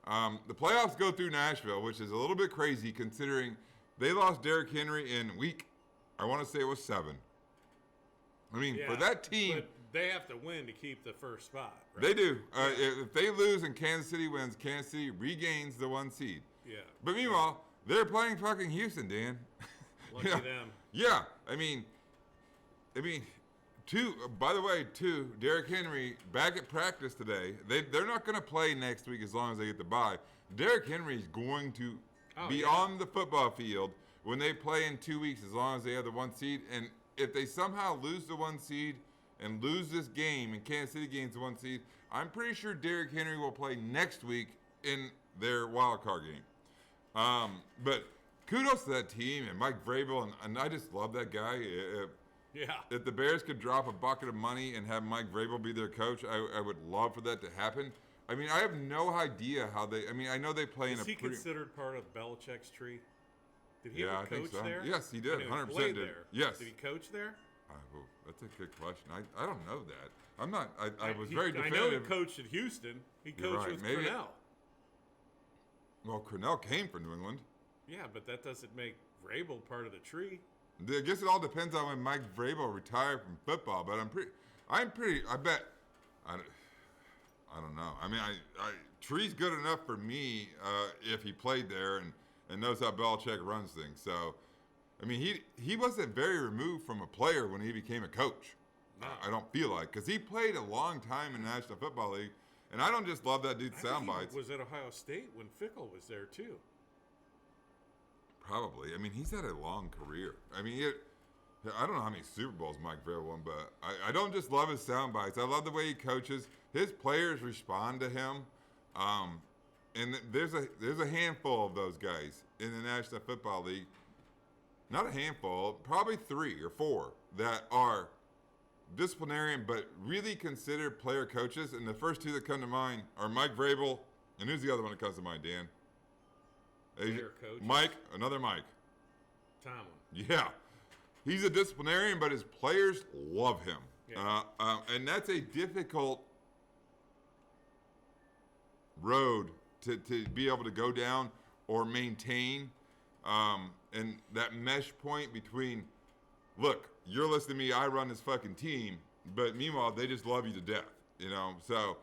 Speaker 1: The playoffs go through Nashville, which is a little bit crazy considering they lost Derrick Henry in week, I want to say it was 7. I mean, for that team.
Speaker 2: But they have to win to keep the first spot, right?
Speaker 1: They do. If they lose and Kansas City wins, Kansas City regains the 1 seed.
Speaker 2: Yeah.
Speaker 1: But meanwhile, they're playing fucking Houston, Dan.
Speaker 2: Lucky
Speaker 1: Yeah.
Speaker 2: them.
Speaker 1: Yeah, I mean, by the way, Derrick Henry back at practice today. They're not going to play next week as long as they get the bye. Derrick Henry's going to be on the football field when they play in 2 weeks as long as they have the 1 seed. And if they somehow lose the 1 seed and lose this game and Kansas City gains the 1 seed, I'm pretty sure Derrick Henry will play next week in their wild card game. But kudos to that team and Mike Vrabel, and I just love that guy.
Speaker 2: Yeah.
Speaker 1: If the Bears could drop a bucket of money and have Mike Vrabel be their coach, I would love for that to happen. I mean, I have no idea how they. I mean, I know they play in a.
Speaker 2: Is he considered part of Belichick's tree? Did he
Speaker 1: Yeah,
Speaker 2: ever
Speaker 1: I think
Speaker 2: coach
Speaker 1: so.
Speaker 2: there?
Speaker 1: Yes, he did.
Speaker 2: I knew
Speaker 1: 100%
Speaker 2: played
Speaker 1: did.
Speaker 2: there.
Speaker 1: Yes.
Speaker 2: Did he coach there?
Speaker 1: That's a good question. I don't know that. I'm not. I was
Speaker 2: He-
Speaker 1: very
Speaker 2: I
Speaker 1: definitive.
Speaker 2: know he coached at Houston. He
Speaker 1: You're
Speaker 2: coached
Speaker 1: right.
Speaker 2: with
Speaker 1: Maybe-
Speaker 2: Cornell.
Speaker 1: Well, Cornell came from New England.
Speaker 2: Yeah, but that doesn't make Vrabel part of the tree.
Speaker 1: I guess it all depends on when Mike Vrabel retired from football. But I bet. I don't know. I mean, Tree's good enough for me if he played there and knows how Belichick runs things. So, I mean, he wasn't very removed from a player when he became a coach.
Speaker 2: No.
Speaker 1: I don't feel like, because he played a long time in the National Football League, and I don't just love that dude's
Speaker 2: I think
Speaker 1: sound
Speaker 2: he
Speaker 1: bites.
Speaker 2: was at Ohio State when Fickle was there too.
Speaker 1: Probably. I mean, he's had a long career. I mean, I don't know how many Super Bowls Mike Vrabel won, but I don't just love his sound bites. I love the way he coaches. His players respond to him. And there's a handful of those guys in the National Football League. Not a handful, probably 3 or 4 that are disciplinarian but really considered player coaches. And the first 2 that come to mind are Mike Vrabel, and who's the other one that comes to mind, Dan?
Speaker 2: Player coach.
Speaker 1: Mike, another Mike.
Speaker 2: Tomlin.
Speaker 1: Yeah. He's a disciplinarian, but his players love him.
Speaker 2: Yeah.
Speaker 1: And that's a difficult road to be able to go down or maintain. And that mesh point between, look, you're listening to me, I run this fucking team, but meanwhile, they just love you to death, you know? So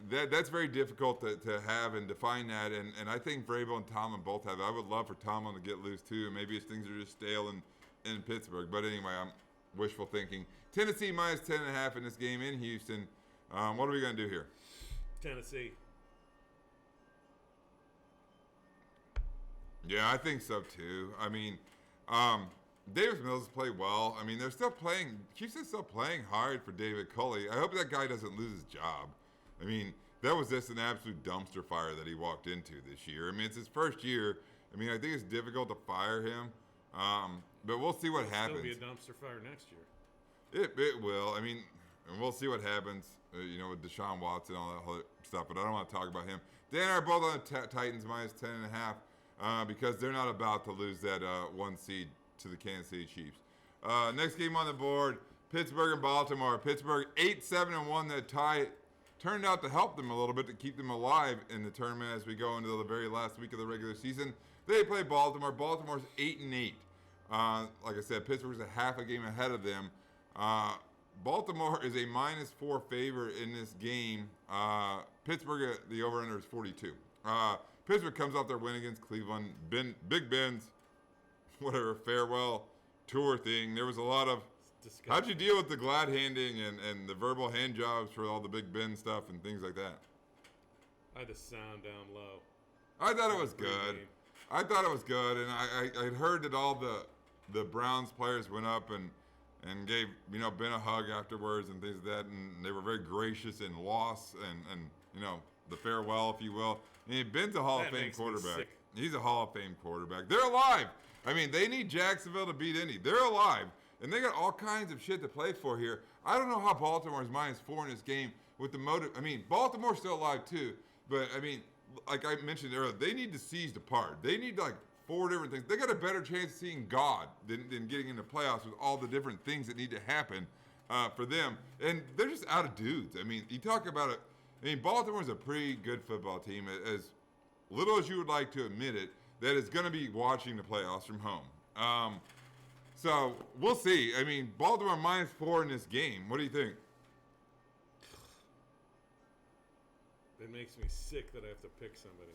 Speaker 1: that's very difficult to have and define that. And I think Vrabel and Tomlin both have it. I would love for Tomlin to get loose too. Maybe his things are just stale in Pittsburgh. But anyway, I'm wishful thinking. Tennessee minus 10.5 in this game in Houston. What are we going to do here?
Speaker 2: Tennessee.
Speaker 1: Yeah, I think so too. I mean, Davis Mills has played well. I mean, they're still playing. Houston's still playing hard for David Culley. I hope that guy doesn't lose his job. I mean, that was just an absolute dumpster fire that he walked into this year. I mean, it's his first year. I mean, I think it's difficult to fire him. But we'll see what happens.
Speaker 2: It'll be a dumpster fire next year.
Speaker 1: It will. I mean, and we'll see what happens. You know, with Deshaun Watson and all that other stuff. But I don't want to talk about him. Dan and I are both on the Titans minus 10.5 because they're not about to lose that 1 seed to the Kansas City Chiefs. Next game on the board: Pittsburgh and Baltimore. Pittsburgh 8-7-1. That tie turned out to help them a little bit to keep them alive in the tournament as we go into the very last week of the regular season. They play Baltimore. Baltimore's 8-8. Like I said, Pittsburgh's a half a game ahead of them. Baltimore is a -4 favorite in this game. Pittsburgh, the over-under is 42. Pittsburgh comes off their win against Cleveland. Big Ben's, whatever, farewell tour thing. There was a lot of, how'd you deal with the glad handing and the verbal hand jobs for all the Big Ben stuff and things like that?
Speaker 2: I had the sound down low.
Speaker 1: I thought it was good. I thought it was good, and I'd heard that all the Browns players went up and gave, you know, Ben a hug afterwards and things like that, and they were very gracious in loss and you know, the farewell, if you will. I mean, Ben's a Hall of Fame quarterback. He's a Hall of Fame quarterback. They're alive. I mean, they need Jacksonville to beat Indy. They're alive, and they got all kinds of shit to play for here. I don't know how Baltimore is -4 in this game with the motive. I mean, Baltimore's still alive too, but I mean, like I mentioned earlier, they need to seize the part. They need like 4 different things. They got a better chance of seeing God than getting into playoffs with all the different things that need to happen for them. And they're just out of dudes. I mean, you talk about it. I mean, Baltimore's a pretty good football team, as little as you would like to admit it, that is going to be watching the playoffs from home. So we'll see. I mean, Baltimore -4 in this game. What do you think?
Speaker 2: It makes me sick that I have to pick somebody.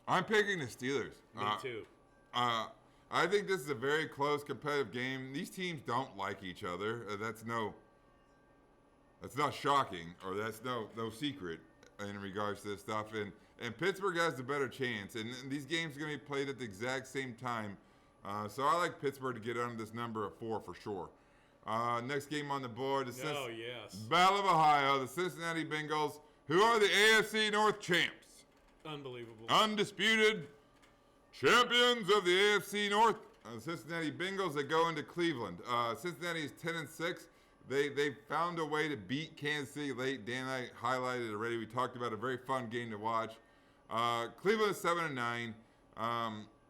Speaker 1: I'm picking the Steelers.
Speaker 2: Me too.
Speaker 1: I think this is a very close competitive game. These teams don't like each other. That's not shocking, or that's no secret in regards to this stuff. And Pittsburgh has the better chance. And these games are going to be played at the exact same time. So I like Pittsburgh to get under this number of 4 for sure. Next game on the board,
Speaker 2: yes.
Speaker 1: Battle of Ohio, the Cincinnati Bengals, who are the AFC North champs.
Speaker 2: Unbelievable.
Speaker 1: Undisputed champions of the AFC North. Cincinnati Bengals, they go into Cleveland. Cincinnati is 10-6. They found a way to beat Kansas City late. Dan and I highlighted it already. We talked about a very fun game to watch. Cleveland is 7-9.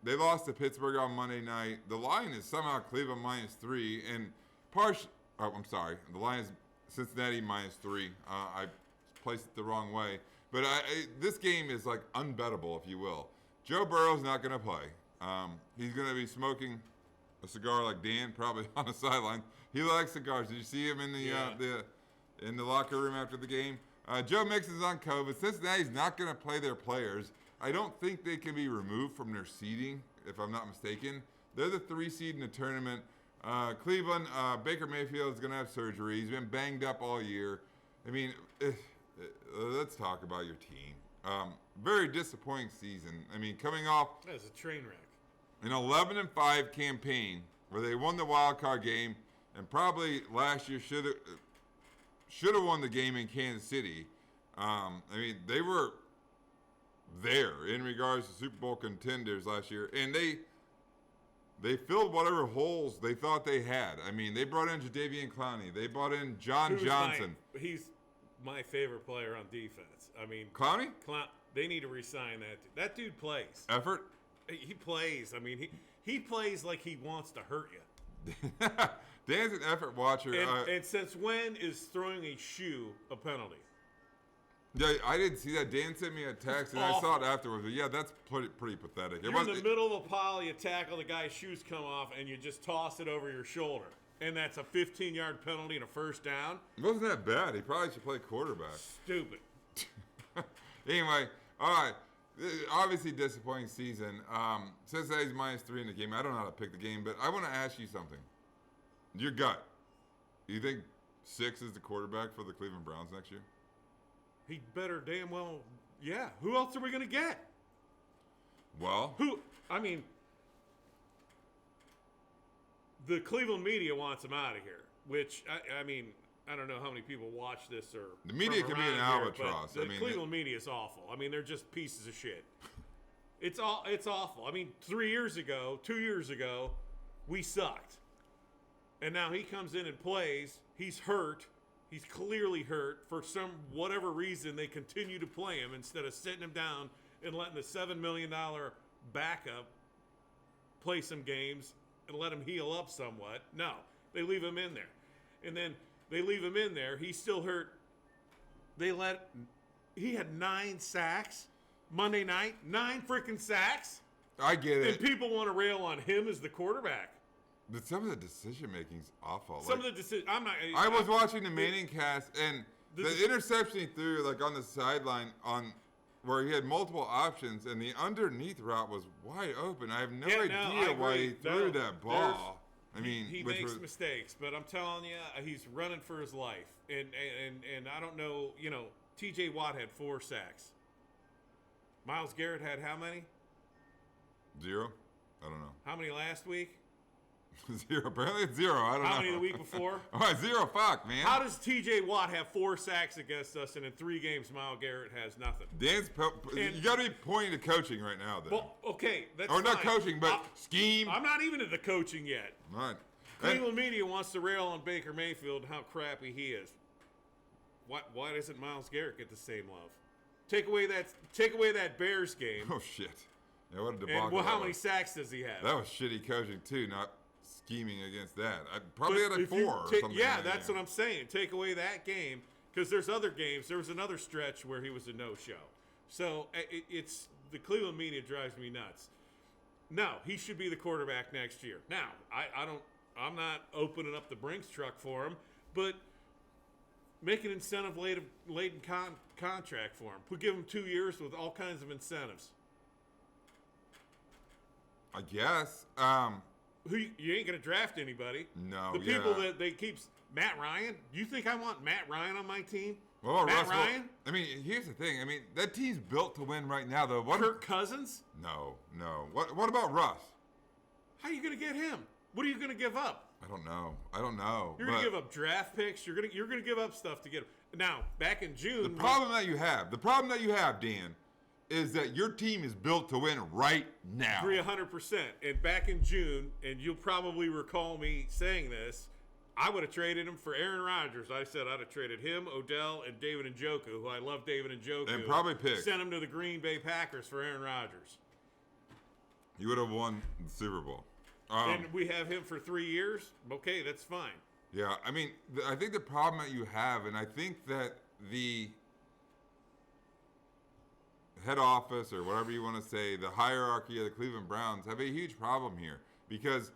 Speaker 1: They lost to Pittsburgh on Monday night. The line is somehow Cleveland -3, and the line is Cincinnati -3. I placed it the wrong way, but this game is like unbettable, if you will. Joe Burrow's not going to play. He's going to be smoking a cigar like Dan, probably on the sideline. He likes cigars. Did you see him in the locker room after the game? Joe Mixon's on COVID. Cincinnati's not going to play their players. I don't think they can be removed from their seeding, if I'm not mistaken. They're the 3 seed in the tournament. Cleveland, Baker Mayfield is going to have surgery. He's been banged up all year. I mean, let's talk about your team. Very disappointing season. I mean, coming off
Speaker 2: That's a train wreck.
Speaker 1: an 11-5 campaign where they won the wild card game, and probably last year should have won the game in Kansas City. I mean, they were there in regards to Super Bowl contenders last year, and they filled whatever holes they thought they had. I mean, they brought in Jadeveon Clowney. They brought in John Johnson.
Speaker 2: He's my favorite player on defense. I mean,
Speaker 1: Clowney?
Speaker 2: They need to re-sign that dude. That dude plays.
Speaker 1: Effort?
Speaker 2: He plays. I mean, he plays like he wants to hurt you.
Speaker 1: Dan's an effort watcher.
Speaker 2: And since when is throwing a shoe a penalty?
Speaker 1: Yeah, I didn't see that. Dan sent me a text, and I saw it afterwards. But yeah, that's pretty pathetic.
Speaker 2: You're in the middle of a pile, you tackle, the guy's shoes come off, and you just toss it over your shoulder. And that's a 15-yard penalty and a first down?
Speaker 1: It wasn't that bad. He probably should play quarterback.
Speaker 2: Stupid.
Speaker 1: Anyway, all right. Obviously, disappointing season. Cincinnati's -3 in the game. I don't know how to pick the game, but I want to ask you something. Your gut. Do you think 6 is the quarterback for the Cleveland Browns next year?
Speaker 2: He better damn well, yeah. Who else are we going to get?
Speaker 1: Well,
Speaker 2: I mean, the Cleveland media wants him out of here, which, I mean, I don't know how many people watch this or
Speaker 1: the media
Speaker 2: from
Speaker 1: can be an
Speaker 2: around here,
Speaker 1: albatross.
Speaker 2: but the Cleveland media is awful. I mean, they're just pieces of shit. It's awful. I mean, 2 years ago, we sucked. And now he comes in and plays. He's hurt. He's clearly hurt. For whatever reason, they continue to play him instead of sitting him down and letting the $7 million backup play some games and let him heal up somewhat. No, they leave him in there. And then they leave him in there. He's still hurt. He had 9 sacks Monday night. 9 freaking sacks.
Speaker 1: I get it.
Speaker 2: And people want to rail on him as the quarterback.
Speaker 1: But some of the decision making's awful.
Speaker 2: Some of the decisions.
Speaker 1: I was watching the Manning cast, and the interception he threw, like on the sideline, where he had multiple options, and the underneath route was wide open. I have no idea why he threw that ball. I mean,
Speaker 2: he makes mistakes, but I'm telling you, he's running for his life, and I don't know. You know, T.J. Watt had 4 sacks. Myles Garrett had how many?
Speaker 1: 0. I don't know.
Speaker 2: How many last week?
Speaker 1: 0. Apparently it's 0. I don't know.
Speaker 2: How many the week before?
Speaker 1: All right, 0. Fuck, man.
Speaker 2: How does T.J. Watt have 4 sacks against us, and in 3 games, Myles Garrett has nothing?
Speaker 1: You got to be pointing to coaching right now, then.
Speaker 2: Well, okay, that's
Speaker 1: or not
Speaker 2: fine.
Speaker 1: coaching, but scheme.
Speaker 2: I'm not even at the coaching yet.
Speaker 1: All right.
Speaker 2: Cleveland media wants to rail on Baker Mayfield and how crappy he is. Why doesn't Myles Garrett get the same love? Take away that Bears game.
Speaker 1: Oh shit! Yeah, what a debacle!
Speaker 2: And how many sacks does he have?
Speaker 1: That was shitty coaching too, not scheming against that. I probably had like 4 or something.
Speaker 2: Yeah, that's what I'm saying. Take away that game because there's other games. There was another stretch where he was a no-show. So it's the Cleveland media drives me nuts. No, he should be the quarterback next year. Now, I'm not opening up the Brinks truck for him, but make an incentive-laden contract for him. We'll give him 2 years with all kinds of incentives.
Speaker 1: I guess.
Speaker 2: You ain't gonna draft anybody.
Speaker 1: No,
Speaker 2: The people that they keep Matt Ryan. You think I want Matt Ryan on my team?
Speaker 1: Well,
Speaker 2: Matt
Speaker 1: Russell,
Speaker 2: Ryan?
Speaker 1: I mean, here's the thing. I mean, that team's built to win right now, though.
Speaker 2: Kirk Cousins?
Speaker 1: No. What about Russ?
Speaker 2: How are you gonna get him? What are you gonna give up?
Speaker 1: I don't know.
Speaker 2: You're gonna give up draft picks. You're gonna give up stuff to get him. Now, back in June,
Speaker 1: the problem that you have, Dan, is that your team is built to win right now.
Speaker 2: agree 100%. And back in June, and you'll probably recall me saying this, I would have traded him for Aaron Rodgers. I said I'd have traded him, Odell, and David Njoku, who I love David Njoku.
Speaker 1: And probably picked.
Speaker 2: Sent him to the Green Bay Packers for Aaron Rodgers.
Speaker 1: You would have won the Super Bowl.
Speaker 2: And we have him for 3 years? Okay, that's fine.
Speaker 1: Yeah, I mean, I think the problem that you have, and I think that the head office, or whatever you want to say, the hierarchy of the Cleveland Browns have a huge problem here because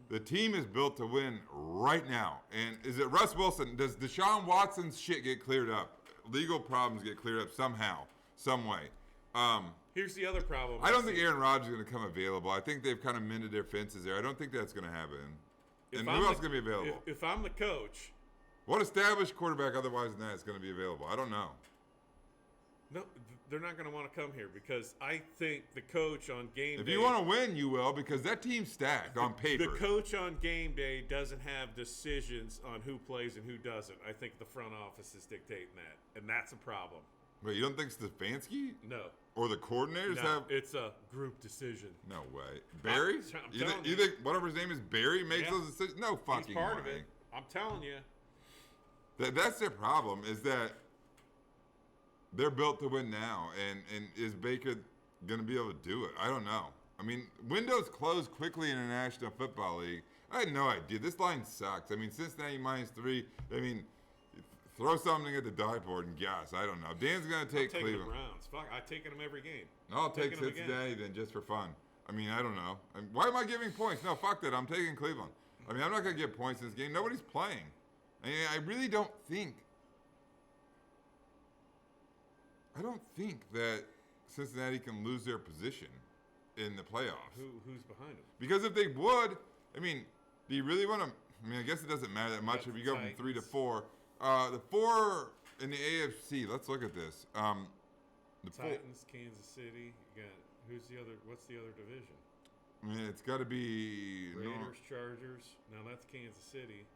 Speaker 1: the team is built to win right now. And is it Russ Wilson? Does Deshaun Watson's shit get cleared up? Legal problems get cleared up somehow, some way.
Speaker 2: Here's the other problem.
Speaker 1: I don't think Aaron Rodgers is going to come available. I think they've kind of mended their fences there. I don't think that's going to happen. And who else is going to be available?
Speaker 2: If I'm the coach,
Speaker 1: What established quarterback otherwise than that is going to be available? I don't know.
Speaker 2: no, they're not going to want to come here because I think the coach on game
Speaker 1: If
Speaker 2: day.
Speaker 1: you want to win, you will, because that team's stacked on paper.
Speaker 2: The coach on game day doesn't have decisions on who plays and who doesn't. I think the front office is dictating that, and that's a problem.
Speaker 1: Wait, you don't think Stefanski
Speaker 2: No.
Speaker 1: or the coordinators
Speaker 2: No,
Speaker 1: have?
Speaker 2: it's a group decision.
Speaker 1: No way. Barry?
Speaker 2: I'm
Speaker 1: You,
Speaker 2: telling
Speaker 1: you think whatever his name is, Barry makes
Speaker 2: Yeah.
Speaker 1: those decisions? No fucking
Speaker 2: He's part
Speaker 1: way.
Speaker 2: of it. I'm telling you.
Speaker 1: That's their problem, is that they're built to win now, and is Baker going to be able to do it? I don't know. I mean, windows close quickly in the National Football League. I had no idea. This line sucks. I mean, Cincinnati -3. I mean, throw something at the dartboard and guess. I don't know. Dan's going to take
Speaker 2: I'm taking
Speaker 1: Cleveland.
Speaker 2: the Browns. Fuck, I've taken them every game.
Speaker 1: I'll take
Speaker 2: Taking them again.
Speaker 1: Cincinnati then just for fun. I mean, I don't know. Why am I giving points? No, fuck that. I'm taking Cleveland. I mean, I'm not going to get points in this game. Nobody's playing. I mean, I really don't think that Cincinnati can lose their position in the playoffs.
Speaker 2: Who's behind them?
Speaker 1: Because if they would, I mean, do you really want to? I mean, I guess it doesn't matter that much
Speaker 2: Got
Speaker 1: if you
Speaker 2: the
Speaker 1: go from 3 to
Speaker 2: Titans.
Speaker 1: 4. The 4 in the AFC. Let's look at this. The
Speaker 2: Titans, Kansas City. You got what's the other division?
Speaker 1: I mean, it's got to be
Speaker 2: Raiders, Chargers. Now that's Kansas City.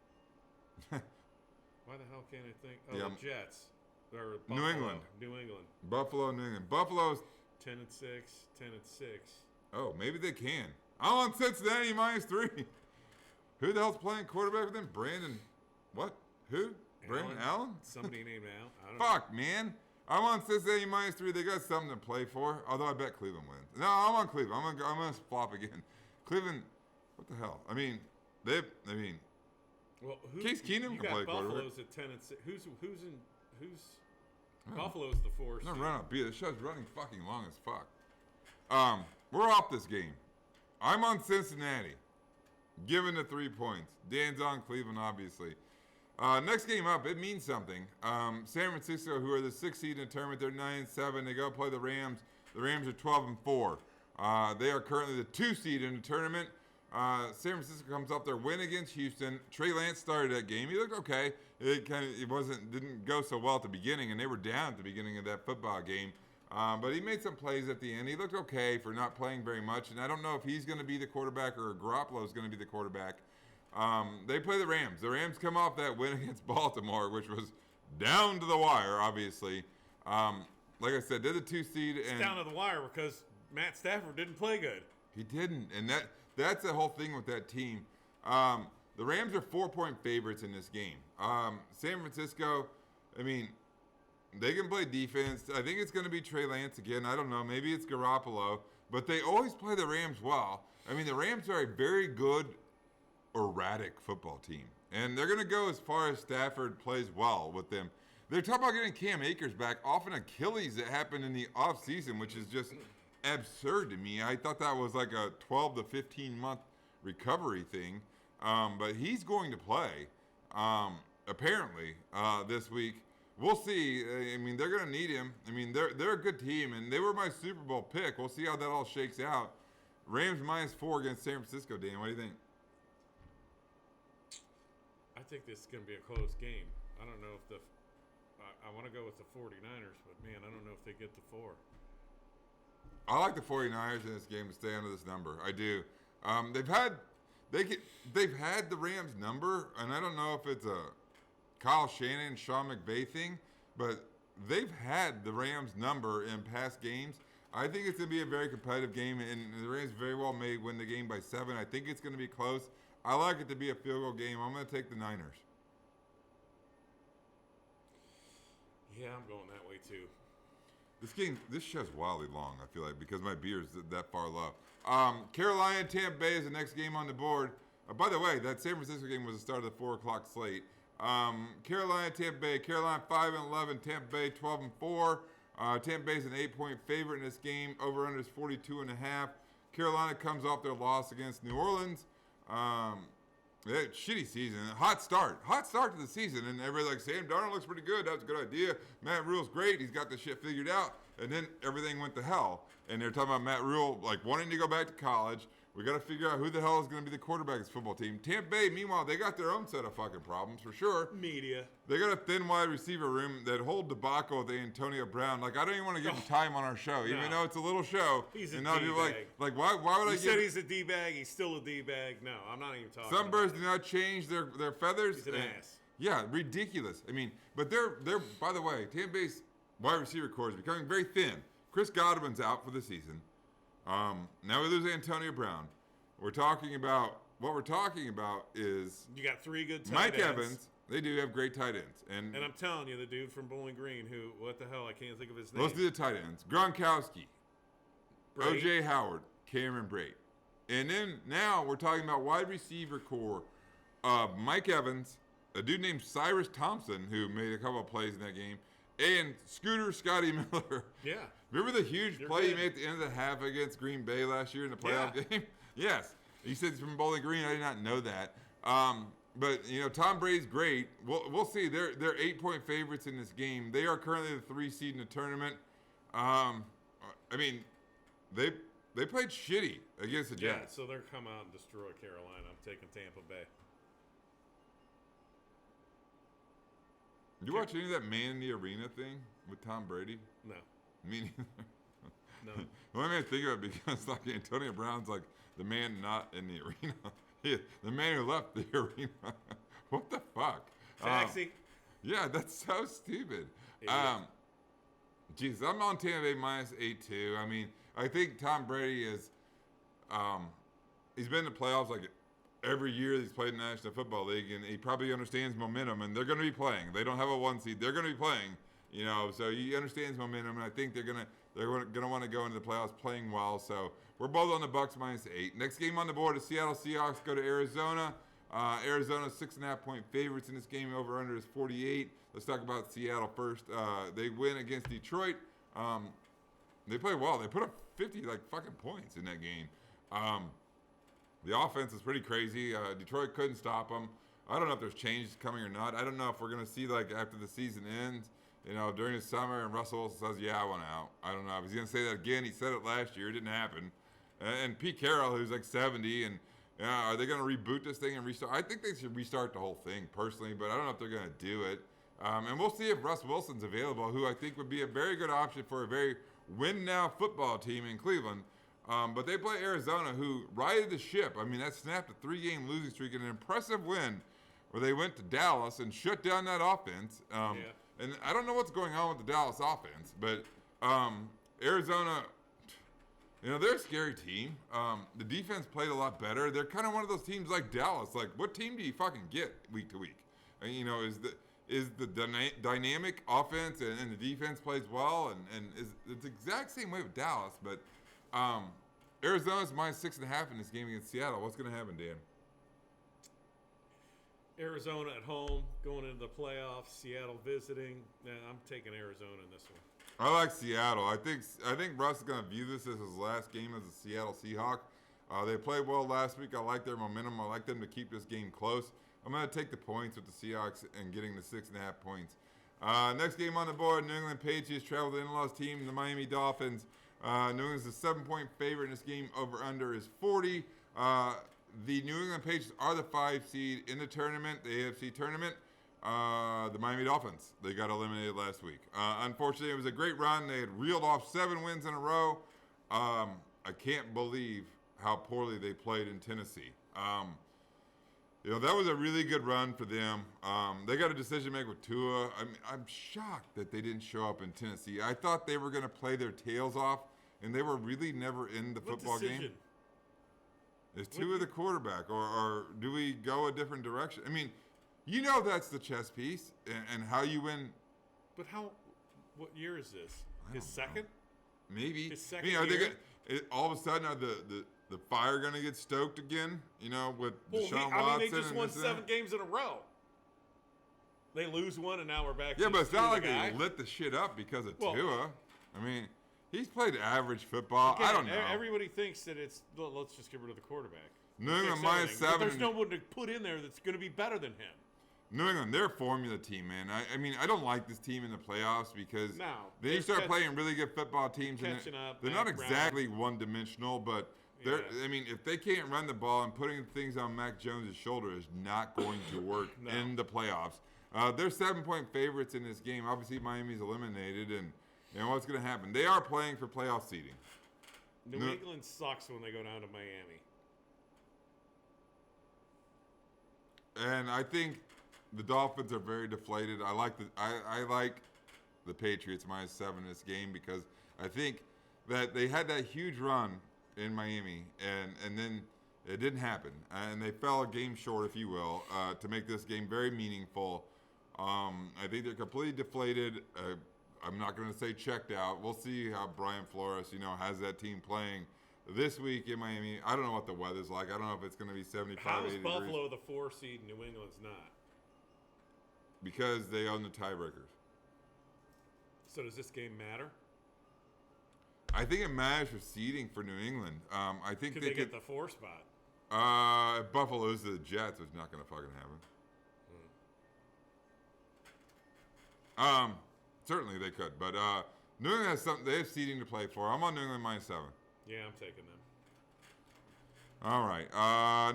Speaker 2: Why the hell can't I think? Oh,
Speaker 1: Yeah,
Speaker 2: the Jets. Or
Speaker 1: New
Speaker 2: Buffalo.
Speaker 1: England.
Speaker 2: New England.
Speaker 1: Buffalo, New England. Buffalo's.
Speaker 2: 10-6. 10-6.
Speaker 1: Oh, maybe they can. I'm on Cincinnati -3. Who the hell's playing quarterback with them? Brandon. What? Who? Brandon Allen?
Speaker 2: Somebody named Al. I don't know.
Speaker 1: Fuck, man. I'm on Cincinnati -3. They got something to play for. Although I bet Cleveland wins. No, I'm on Cleveland. I'm gonna flop again. Cleveland. What the hell? I mean,
Speaker 2: Well,
Speaker 1: Case Keenum
Speaker 2: you
Speaker 1: can
Speaker 2: got
Speaker 1: play quarterback.
Speaker 2: Buffalo's at 10-6. Who's
Speaker 1: Oh.
Speaker 2: Buffalo's the 4
Speaker 1: I'm not
Speaker 2: seed.
Speaker 1: running out beat. The show's running fucking long as fuck. We're off this game. I'm on Cincinnati. Giving the 3 points. Dan's on Cleveland, obviously. Next game up, it means something. San Francisco, who are the 6th seed in the tournament, they're 9-7. They go play the Rams. The Rams are 12-4. They are currently the 2 seed in the tournament. San Francisco comes off their win against Houston. Trey Lance started that game. He looked okay. It didn't go so well at the beginning, and they were down at the beginning of that football game. But he made some plays at the end. He looked okay for not playing very much, and I don't know if he's going to be the quarterback or Garoppolo is going to be the quarterback. They play the Rams. The Rams come off that win against Baltimore, which was down to the wire, obviously. Like I said, they're the 2 seed.
Speaker 2: It's down to the wire because Matt Stafford didn't play good.
Speaker 1: He didn't, and that's the whole thing with that team. The Rams are 4-point favorites in this game. San Francisco, I mean, they can play defense. I think it's going to be Trey Lance again. I don't know. Maybe it's Garoppolo, but they always play the Rams well. I mean, the Rams are a very good, erratic football team, and they're going to go as far as Stafford plays well with them. They're talking about getting Cam Akers back off an Achilles that happened in the offseason, which is just absurd to me. I thought that was like a 12 to 15 month recovery thing, but he's going to play apparently this week. We'll see. I mean, they're going to need him. I mean, they're a good team, and they were my Super Bowl pick. We'll see how that all shakes out. Rams -4 against San Francisco. Dan, what do you think?
Speaker 2: I think this is going to be a close game. I don't know if I want to go with the 49ers, but man, I don't know if they get the 4.
Speaker 1: I like the 49ers in this game to stay under this number. I do. They've had the Rams number, and I don't know if it's a Kyle Shanahan, Sean McVay thing, but they've had the Rams number in past games. I think it's going to be a very competitive game, and the Rams very well may win the game by 7. I think it's going to be close. I like it to be a field goal game. I'm going to take the Niners.
Speaker 2: Yeah, I'm going that way too.
Speaker 1: This show's wildly long, I feel like, because my beer's that far low. Carolina and Tampa Bay is the next game on the board. By the way, that San Francisco game was the start of the 4 o'clock slate. Carolina, Tampa Bay. Carolina 5-11, Tampa Bay 12-4. Tampa Bay's an 8-point favorite in this game. Over/under is 42.5. Carolina comes off their loss against New Orleans. Shitty season. Hot start to the season, and everybody's like, Sam Darnold looks pretty good. That was a good idea. Matt Rule's great. He's got the shit figured out. And then everything went to hell. And they're talking about Matt Rule like wanting to go back to college. We got to figure out who the hell is going to be the quarterback of this football team. Tampa Bay, meanwhile, they got their own set of fucking problems for sure.
Speaker 2: Media.
Speaker 1: They got a thin wide receiver room. That whole debacle with Antonio Brown. Like, I don't even want to give him time on our show, even though it's a little show.
Speaker 2: He's a
Speaker 1: and now people
Speaker 2: D-bag.
Speaker 1: like why would I
Speaker 2: You
Speaker 1: give?
Speaker 2: said he's a D-bag. He's still a D-bag. No, I'm not even talking
Speaker 1: Some birds
Speaker 2: about
Speaker 1: do not change their feathers.
Speaker 2: He's an ass.
Speaker 1: Yeah, ridiculous. I mean, but they're by the way, Tampa Bay's wide receiver core is becoming very thin. Chris Godwin's out for the season. Now we lose Antonio Brown. What we're talking about is
Speaker 2: You got 3 good tight
Speaker 1: Mike
Speaker 2: ends.
Speaker 1: Evans. They do have great tight ends. And
Speaker 2: And I'm telling you, the dude from Bowling Green who, what the hell, I can't think of his name.
Speaker 1: let's do the tight ends. Gronkowski,
Speaker 2: Brate.
Speaker 1: O.J. Howard, Cameron Brate. And then now we're talking about wide receiver core of Mike Evans, a dude named Cyrus Thompson who made a couple of plays in that game, and Scooter Scotty Miller.
Speaker 2: Yeah.
Speaker 1: Remember the huge
Speaker 2: You're
Speaker 1: play he
Speaker 2: good.
Speaker 1: made at the end of the half against Green Bay last year in the playoff game? Yes. He said he's from Bowling Green. I did not know that. But, Tom Brady's great. We'll see. They're 8-point favorites in this game. They are currently the 3 seed in the tournament. I mean, they played shitty against the
Speaker 2: Yeah,
Speaker 1: Jets.
Speaker 2: so they're come out and destroy Carolina. I'm taking Tampa Bay.
Speaker 1: You watch any of that Man in the Arena thing with Tom Brady?
Speaker 2: No.
Speaker 1: Me neither.
Speaker 2: No.
Speaker 1: Well, I mean, think of it because like Antonio Brown's like the man not in the arena. The man who left the arena. What the fuck?
Speaker 2: Taxi.
Speaker 1: Yeah, that's so stupid.
Speaker 2: It
Speaker 1: Jesus, I'm on Tampa Bay -8-2. I mean, I think Tom Brady is, he's been in the playoffs like every year he's played in the National Football League, and he probably understands momentum, and they're going to be playing. They don't have a 1 seed. They're going to be playing, so he understands momentum, and I think they're going to want to go into the playoffs playing well. So we're both on the Bucks -8. Next game on the board is Seattle Seahawks go to Arizona. Arizona 6.5-point favorites in this game. Over/under is 48. Let's talk about Seattle first. They win against Detroit. They play well. They put up 50 fucking points in that game. The offense is pretty crazy. Detroit couldn't stop them. I don't know if there's changes coming or not. I don't know if we're gonna see after the season ends, during the summer, and Russell Wilson says, "Yeah, I want out." I don't know if he's gonna say that again. He said it last year. It didn't happen. And Pete Carroll, who's 70, and are they going to reboot this thing and restart? I think they should restart the whole thing personally, but I don't know if they're going to do it. And we'll see if Russ Wilson's available, who I think would be a very good option for a very win-now football team in Cleveland. But they play Arizona, who righted the ship. I mean, that snapped a 3-game losing streak in an impressive win where they went to Dallas and shut down that offense. And I don't know what's going on with the Dallas offense, but Arizona... they're a scary team. The defense played a lot better. They're kind of one of those teams like Dallas. Like, what team do you fucking get week to week? And, is the dynamic offense and the defense plays well, and it's the exact same way with Dallas. But Arizona's -6.5 in this game against Seattle. What's going to happen, Dan?
Speaker 2: Arizona at home, going into the playoffs. Seattle visiting. I'm taking Arizona in this one.
Speaker 1: I like Seattle. I think Russ is going to view this as his last game as a Seattle Seahawk. They played well last week. I like their momentum. I like them to keep this game close. I'm going to take the points with the Seahawks and getting the 6.5 points. Next game on the board, New England Patriots travel to the in-laws team, the Miami Dolphins. New England's a 7-point favorite in this game. Over/under is 40. The New England Patriots are the 5 seed in the tournament, the AFC tournament. The Miami Dolphins, they got eliminated last week. Unfortunately, it was a great run. They had reeled off 7 wins in a row. I can't believe how poorly they played in Tennessee. That was a really good run for them. They got a decision to make with Tua. I'm shocked that they didn't show up in Tennessee. I thought they were going to play their tails off, and they were really never in the football game. Is Tua the quarterback, or do we go a different direction? I mean, that's the chess piece and how you win.
Speaker 2: But what year is this? His second?
Speaker 1: Maybe.
Speaker 2: His second
Speaker 1: are
Speaker 2: year?
Speaker 1: All of a sudden, are the fire going to get stoked again? With Deshaun Watson?
Speaker 2: They just won 7 games in a row. They lose one, and now we're back.
Speaker 1: Yeah, but it's not like they lit the shit up because of Tua. I mean, he's played average football.
Speaker 2: Again,
Speaker 1: I don't know.
Speaker 2: Everybody thinks that let's just get rid of the quarterback.
Speaker 1: New England -7.
Speaker 2: But there's no one to put in there that's going to be better than him.
Speaker 1: New England, they're a formula team, man. I mean, I don't like this team in the playoffs because then you start playing really good football teams, and they're not exactly one-dimensional, but I mean, if they can't run the ball, and putting things on Mac Jones' shoulder is not going to work in the playoffs. They're 7-point favorites in this game. Obviously, Miami's eliminated, and what's going to happen? They are playing for playoff seeding.
Speaker 2: New England sucks when they go down to Miami.
Speaker 1: And I think the Dolphins are very deflated. I like the Patriots -7 in this game because I think that they had that huge run in Miami, and then it didn't happen, and they fell a game short, if you will, to make this game very meaningful. I think they're completely deflated. I'm not going to say checked out. We'll see how Brian Flores, has that team playing this week in Miami. I don't know what the weather's like. I don't know if it's going to be 75,
Speaker 2: How is
Speaker 1: 80
Speaker 2: Buffalo
Speaker 1: degrees.
Speaker 2: the 4 seed and New England's not?
Speaker 1: Because they own the tiebreakers.
Speaker 2: So does this game matter?
Speaker 1: I think it matters for seeding for New England. I think
Speaker 2: Could
Speaker 1: they
Speaker 2: they get the 4 spot?
Speaker 1: If Buffalo loses to the Jets, it's not going to fucking happen. Certainly they could, but New England has something. They have seeding to play for. I'm on New England -7.
Speaker 2: Yeah, I'm taking them.
Speaker 1: All right.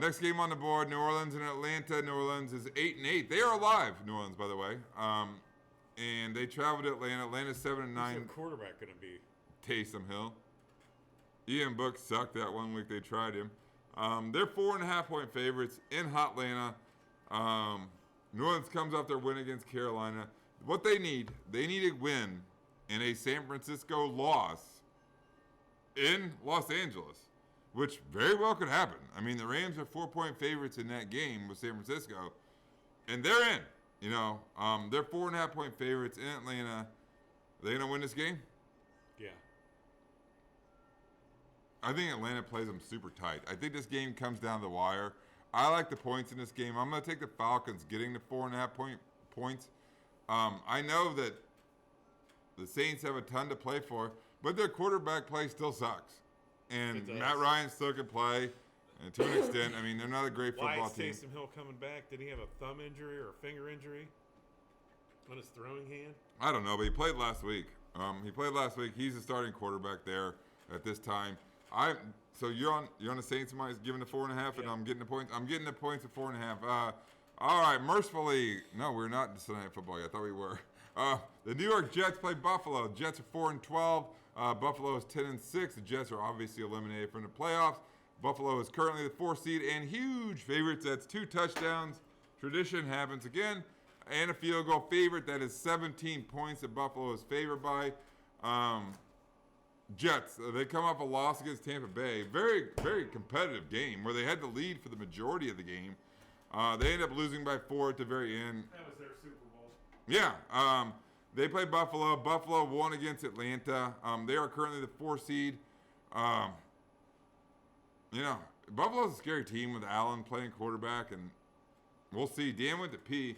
Speaker 1: Next game on the board: New Orleans and Atlanta. New Orleans is 8-8. They are alive. New Orleans, by the way. And they traveled to Atlanta. Atlanta's 7-9.
Speaker 2: Who's their quarterback going to be?
Speaker 1: Taysom Hill. Ian Book sucked that one week they tried him. They're 4.5-point favorites in Hotlanta. New Orleans comes off their win against Carolina. What they need a win in a San Francisco loss in Los Angeles, which very well could happen. I mean, the Rams are 4-point favorites in that game with San Francisco, and they're in. They're 4.5-point favorites in Atlanta. They gonna win this game?
Speaker 2: Yeah.
Speaker 1: I think Atlanta plays them super tight. I think this game comes down to the wire. I like the points in this game. I'm going to take the Falcons getting the 4.5 points. I know that the Saints have a ton to play for, but their quarterback play still sucks. And Matt Ryan still can play, and to an extent. I mean, they're not a great football team.
Speaker 2: Why is Taysom Hill coming back? Did he have a thumb injury or a finger injury on his throwing hand?
Speaker 1: I don't know, but he played last week. He's the starting quarterback there at this time. So you're on the Saints. Somebody's giving the 4.5, and I'm getting the points. I'm getting the points at 4.5. All right, mercifully, no, we're not in Sunday Night Football yet. I thought we were. The New York Jets play Buffalo. Jets are 4-12. Buffalo is 10-6. The Jets are obviously eliminated from the playoffs. Buffalo is currently the 4th seed and huge favorites. That's 2 touchdowns. Tradition happens again. And a field goal favorite. That is 17 points that Buffalo is favored by. Jets, they come off a loss against Tampa Bay. Very, very competitive game where they had the lead for the majority of the game. They ended up losing by 4 at the very end.
Speaker 2: That was their Super Bowl.
Speaker 1: Yeah. They played Buffalo. Buffalo won against Atlanta. They are currently the 4th seed. Buffalo's a scary team with Allen playing quarterback, and we'll see. Dan went to P.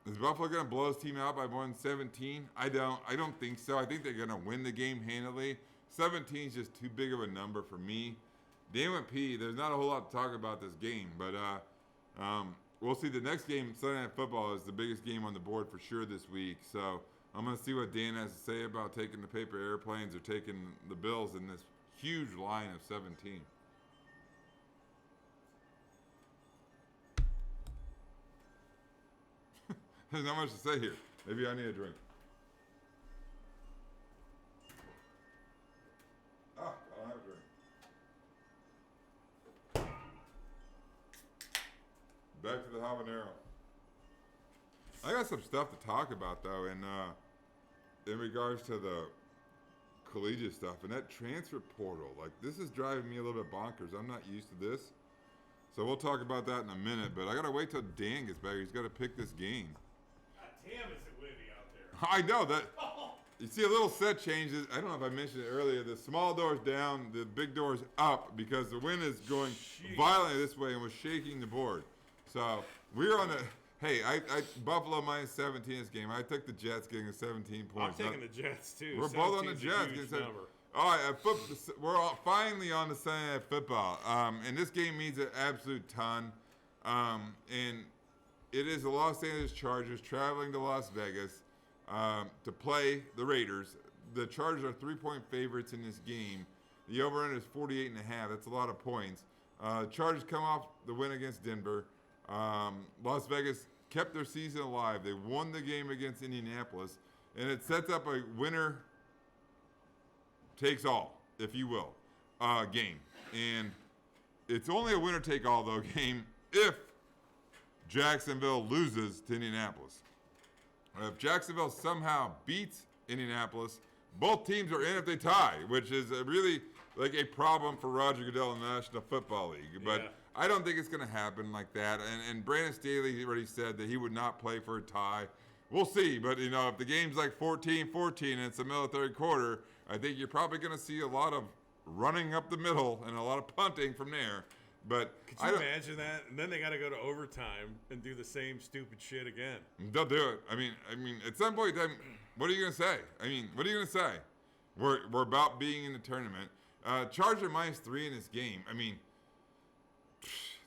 Speaker 1: Is Buffalo going to blow his team out by more than 17? I don't think so. I think they're going to win the game handily. 17 is just too big of a number for me. Dan went P. There's not a whole lot to talk about this game, but we'll see. The next game, Sunday Night Football, is the biggest game on the board for sure this week. So I'm going to see what Dan has to say about taking the paper airplanes or taking the Bills in this huge line of 17. There's not much to say here. Maybe I need a drink. I don't have a drink. Back to the habanero. I got some stuff to talk about though, in regards to the collegiate stuff and that transfer portal. Like, this is driving me a little bit bonkers. I'm not used to this, so we'll talk about that in a minute. But I gotta wait till Dan gets back. He's got to pick this game.
Speaker 2: God damn, is it windy out there?
Speaker 1: I know that. You see a little set changes. I don't know if I mentioned it earlier. The small door's down, the big door's up because the wind is going violently this way and was shaking the board. So we're on the. Hey, I Buffalo minus 17 this game. I took the Jets getting a 17 points.
Speaker 2: I'm taking the Jets too.
Speaker 1: We're both on the Jets. All right, we're finally on to Sunday Night Football. And this game means an absolute ton. And it is the Los Angeles Chargers traveling to Las Vegas to play the Raiders. The Chargers are 3-point favorites in this game. The over-under is 48.5. That's a lot of points. Chargers come off the win against Denver. Las Vegas kept their season alive. They won the game against Indianapolis, and it sets up a winner takes all, if you will, game. And it's only a winner take all though game if Jacksonville loses to Indianapolis. If Jacksonville somehow beats Indianapolis, both teams are in if they tie, which is really like a problem for Roger Goodell in the National Football League. But
Speaker 2: Yeah.
Speaker 1: I don't think it's going to happen like that. And Brandon Staley already said that he would not play for a tie. We'll see. But, you know, if the game's like 14-14 and it's the middle of the third quarter, I think you're probably going to see a lot of running up the middle and a lot of punting from there. But
Speaker 2: could you imagine that? And then they got to go to overtime and do the same stupid shit again.
Speaker 1: They'll do it. I mean, at some point in time, what are you going to say? I mean, what are you going to say? We're about being in the tournament. Charger -3 in this game. I mean,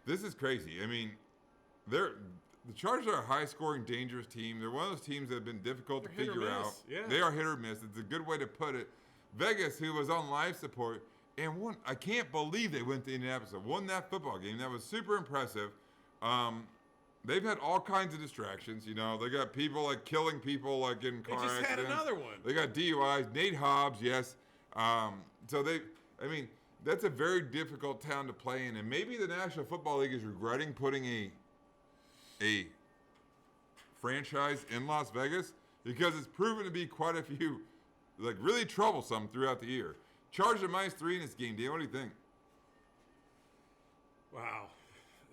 Speaker 1: this is crazy. I mean, the Chargers are a high-scoring, dangerous team. They're one of those teams that have been difficult to figure out.
Speaker 2: Yeah.
Speaker 1: They are hit or miss. It's a good way to put it. Vegas, who was on live support, and won. I can't believe they went to Indianapolis and won that football game. That was super impressive. They've had all kinds of distractions. You know, they got people like killing people like in car accidents.
Speaker 2: They just had another one.
Speaker 1: They got DUIs. Nate Hobbs, yes. That's a very difficult town to play in, and maybe the National Football League is regretting putting a franchise in Las Vegas because it's proven to be quite a few, like, really troublesome throughout the year. Chargers -3 in this game. Dan, what do you think?
Speaker 2: Wow,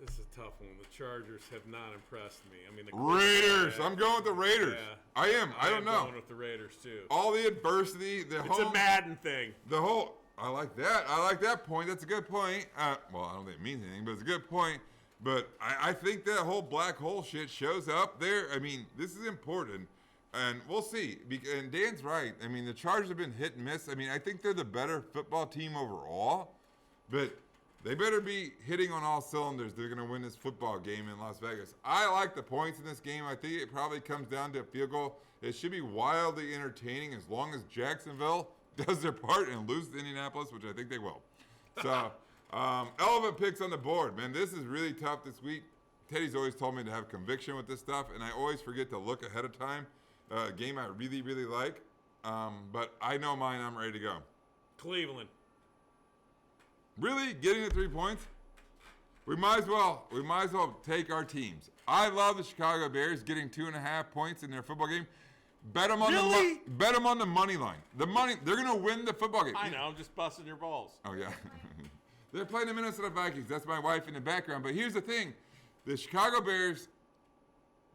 Speaker 2: this is a tough one. The Chargers have not impressed me. I mean, the
Speaker 1: Raiders. I'm going with the Raiders.
Speaker 2: Yeah.
Speaker 1: I am. I don't know.
Speaker 2: Going with the Raiders too.
Speaker 1: All the adversity,
Speaker 2: It's a Madden thing.
Speaker 1: I like that. I like that point. That's a good point. Well, I don't think it means anything, but it's a good point. But I think that whole black hole shit shows up there. I mean, this is important. And we'll see. And Dan's right. I mean, the Chargers have been hit and miss. I mean, I think they're the better football team overall. But they better be hitting on all cylinders. They're going to win this football game in Las Vegas. I like the points in this game. I think it probably comes down to a field goal. It should be wildly entertaining as long as Jacksonville does their part and lose to Indianapolis, which I think they will. So, elephant picks on the board. Man, this is really tough this week. Teddy's always told me to have conviction with this stuff, and I always forget to look ahead of time. A game I really, really like. But I know mine. I'm ready to go.
Speaker 2: Cleveland.
Speaker 1: Really? Getting the 3 points? We might as well take our teams. I love the Chicago Bears getting 2.5 points in their football game. Bet them on the money line. They're gonna win the football game.
Speaker 2: I know. I'm just busting your balls.
Speaker 1: Oh yeah. They're playing the Minnesota Vikings. That's my wife in the background. But here's the thing: the Chicago Bears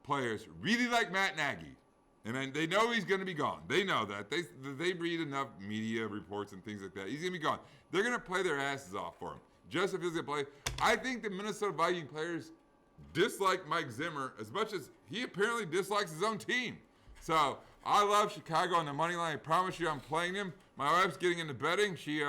Speaker 1: players really like Matt Nagy, and they know he's gonna be gone. They know that. They read enough media reports and things like that. He's gonna be gone. They're gonna play their asses off for him. Justin Fields gonna play. I think the Minnesota Viking players dislike Mike Zimmer as much as he apparently dislikes his own team. So I love Chicago on the money line. I promise you, I'm playing them. My wife's getting into betting. She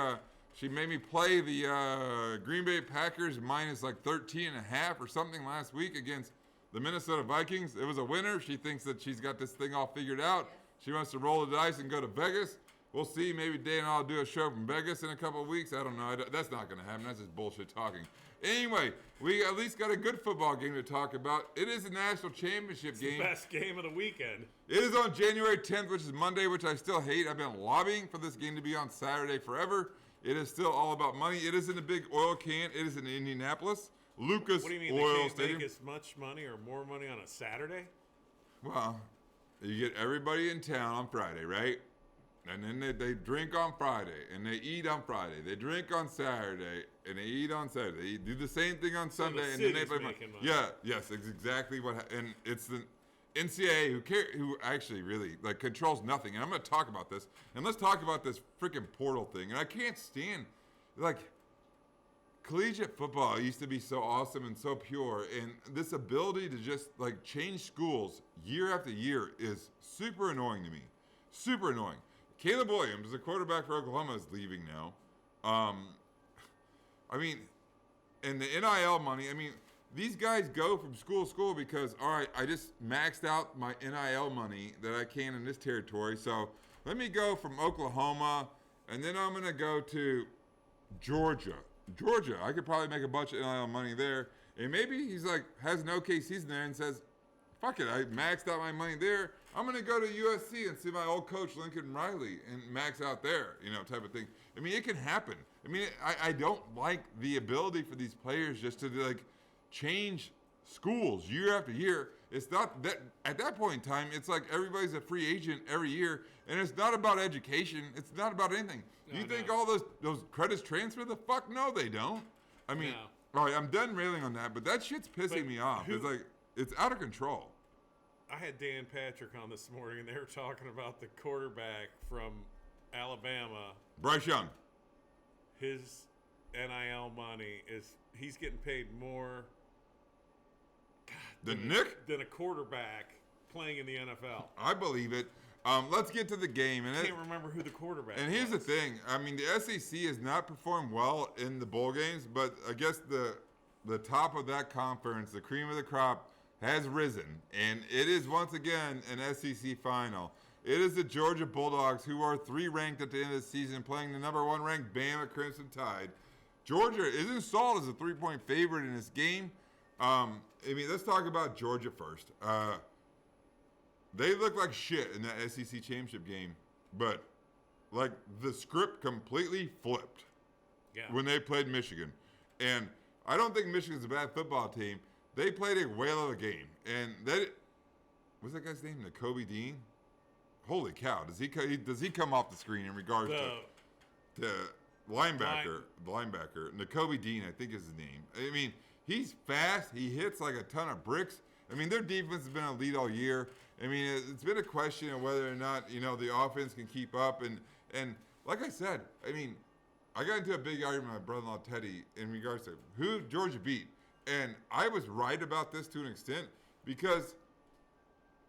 Speaker 1: made me play the Green Bay Packers minus like 13.5 or something last week against the Minnesota Vikings. It was a winner. She thinks that she's got this thing all figured out. She wants to roll the dice and go to Vegas. We'll see. Maybe Dan and I'll do a show from Vegas in a couple of weeks. I don't know. That's not going to happen. That's just bullshit talking. Anyway, we at least got a good football game to talk about. It is a national championship game.
Speaker 2: The best game of the weekend.
Speaker 1: It is on January 10th, which is Monday, which I still hate. I've been lobbying for this game to be on Saturday forever. It is still all about money. It is in a big oil can. It is in Indianapolis. Lucas
Speaker 2: What do you mean
Speaker 1: Oil
Speaker 2: they can't
Speaker 1: Stadium.
Speaker 2: make as much money or more money on a Saturday?
Speaker 1: Well, you get everybody in town on Friday, right? And then they drink on Friday, and they eat on Friday. They drink on Saturday, and they eat on Saturday. They do the same thing on
Speaker 2: So the
Speaker 1: Sunday, and then they
Speaker 2: city's
Speaker 1: play.
Speaker 2: making money.
Speaker 1: Yeah, yes, it's exactly what. And it's the NCAA who actually really like controls nothing. And I'm going to talk about this, and let's talk about this freaking portal thing. And I can't stand like collegiate football used to be so awesome and so pure, and this ability to just like change schools year after year is super annoying to me. Super annoying. Caleb Williams, the quarterback for Oklahoma, is leaving now. I mean, and the NIL money, I mean, these guys go from school to school because, all right, I just maxed out my NIL money that I can in this territory. So let me go from Oklahoma, and then I'm going to go to Georgia. I could probably make a bunch of NIL money there. And maybe he's like, has an okay season there and says, fuck it, I maxed out my money there. I'm going to go to USC and see my old coach, Lincoln Riley, and max out there, type of thing. I mean, it can happen. I mean, I don't like the ability for these players just to, like, change schools year after year. It's not that, at that point in time, it's like everybody's a free agent every year, and it's not about education. It's not about anything. Do you think all those credits transfer? The fuck no, they don't. I mean, all right, I'm done railing on that, but that shit's pissing me off. It's like, it's out of control.
Speaker 2: I had Dan Patrick on this morning, and they were talking about the quarterback from Alabama.
Speaker 1: Bryce Young.
Speaker 2: His NIL money he's getting paid more
Speaker 1: Than Nick?
Speaker 2: than a quarterback playing in the NFL.
Speaker 1: I believe it. Let's get to the game.
Speaker 2: I can't remember who the quarterback
Speaker 1: And here's
Speaker 2: was.
Speaker 1: the thing. I mean, the SEC has not performed well in the bowl games, but I guess the top of that conference, the cream of the crop, has risen. And it is once again an SEC final. It is the Georgia Bulldogs, who are 3 ranked at the end of the season, playing the number 1 ranked Bama Crimson Tide. Georgia is installed as a 3-point favorite in this game. I mean, let's talk about Georgia first. They look like shit in that SEC championship game, but like the script completely flipped when they played Michigan. And I don't think Michigan's a bad football team. They played a whale of a game. And what's that guy's name? Nakobe Dean? Holy cow. Does he come off the screen in regards to linebacker? The linebacker. Nakobe Dean, I think is his name. I mean, he's fast. He hits like a ton of bricks. I mean, their defense has been elite all year. I mean, it's been a question of whether or not, the offense can keep up. And like I said, I mean, I got into a big argument with my brother-in-law, Teddy, in regards to who Georgia beat. And I was right about this to an extent because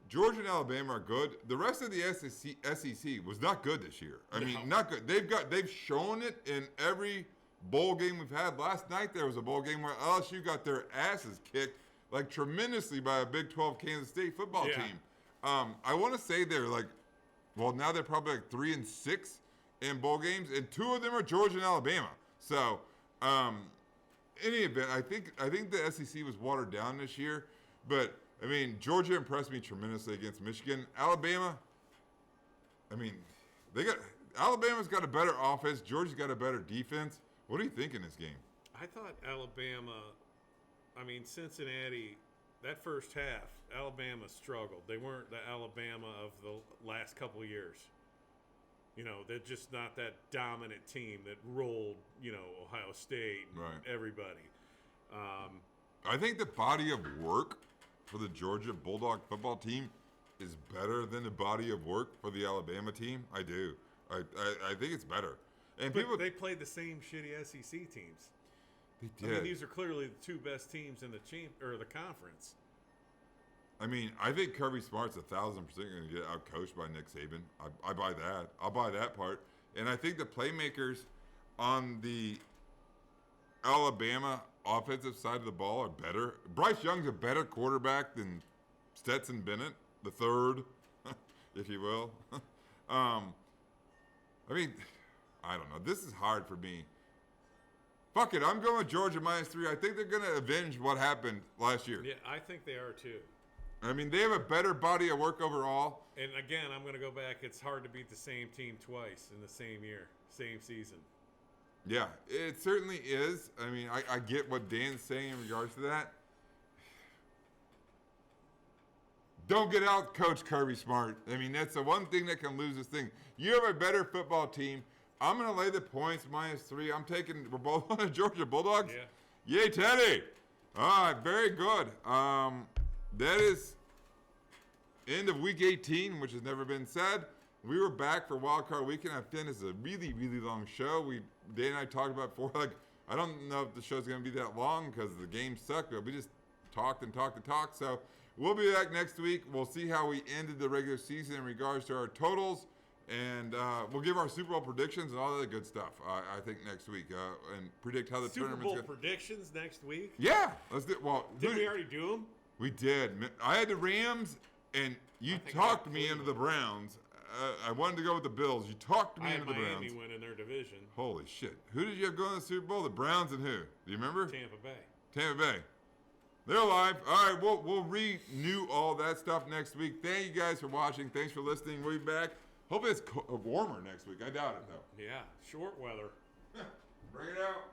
Speaker 1: Georgia and Alabama are good. The rest of the SEC was not good this year. I mean, not good. They've shown it in every bowl game we've had. Last night there was a bowl game where LSU got their asses kicked like tremendously by a Big 12 Kansas State football team. I want to say they're like, well, now they're probably like 3-6 in bowl games, and 2 of them are Georgia and Alabama. So, any event, I think the SEC was watered down this year, but I mean, Georgia impressed me tremendously against Michigan. Alabama, I mean, Alabama's got a better offense. Georgia's got a better defense. What do you think in this game?
Speaker 2: I thought Cincinnati, that first half, Alabama struggled. They weren't the Alabama of the last couple of years. They're just not that dominant team that rolled, Ohio State and everybody.
Speaker 1: I think the body of work for the Georgia Bulldog football team is better than the body of work for the Alabama team. I do. I think it's better. And
Speaker 2: they played the same shitty SEC teams.
Speaker 1: They did.
Speaker 2: I mean, these are clearly the 2 best teams in the conference.
Speaker 1: I mean, I think Kirby Smart's 1,000% going to get outcoached by Nick Saban. I buy that. I'll buy that part. And I think the playmakers on the Alabama offensive side of the ball are better. Bryce Young's a better quarterback than Stetson Bennett, the third. if you will. I mean, I don't know. This is hard for me. Fuck it, I'm going with Georgia -3. I think they're going to avenge what happened last year.
Speaker 2: Yeah, I think they are too.
Speaker 1: I mean, they have a better body of work overall.
Speaker 2: And again, I'm going to go back. It's hard to beat the same team twice in the same year, same season.
Speaker 1: Yeah, it certainly is. I mean, I get what Dan's saying in regards to that. Don't get out, Coach Kirby Smart. I mean, that's the one thing that can lose this thing. You have a better football team. I'm going to lay the points -3. We're both on the Georgia Bulldogs.
Speaker 2: Yeah.
Speaker 1: Yay, Teddy. All right, very good. That is end of week 18, which has never been said. We were back for Wild Card Weekend. I think it's a really, really long show. Dan and I talked about it before. Like, I don't know if the show's going to be that long because the game sucked, but we just talked and talked and talked. So we'll be back next week. We'll see how we ended the regular season in regards to our totals. And we'll give our Super Bowl predictions and all that good stuff, I think, next week. And predict how the
Speaker 2: Super
Speaker 1: tournament's
Speaker 2: Bowl
Speaker 1: going.
Speaker 2: predictions next week?
Speaker 1: Yeah. Let's do. Well,
Speaker 2: Didn't we already do them?
Speaker 1: we did. I had the Rams, and you
Speaker 2: I think
Speaker 1: talked
Speaker 2: I
Speaker 1: me
Speaker 2: had
Speaker 1: into the Browns. I wanted to go with the Bills. You talked me
Speaker 2: I had
Speaker 1: into the
Speaker 2: Miami
Speaker 1: Browns.
Speaker 2: winning their division.
Speaker 1: Holy shit. Who did you have going to the Super Bowl? The Browns and who? Do you remember?
Speaker 2: Tampa Bay.
Speaker 1: Tampa Bay. They're alive. All right, we'll renew all that stuff next week. Thank you guys for watching. Thanks for listening. We'll be back. Hopefully it's warmer next week. I doubt it, though.
Speaker 2: Yeah, short weather.
Speaker 1: Bring it out.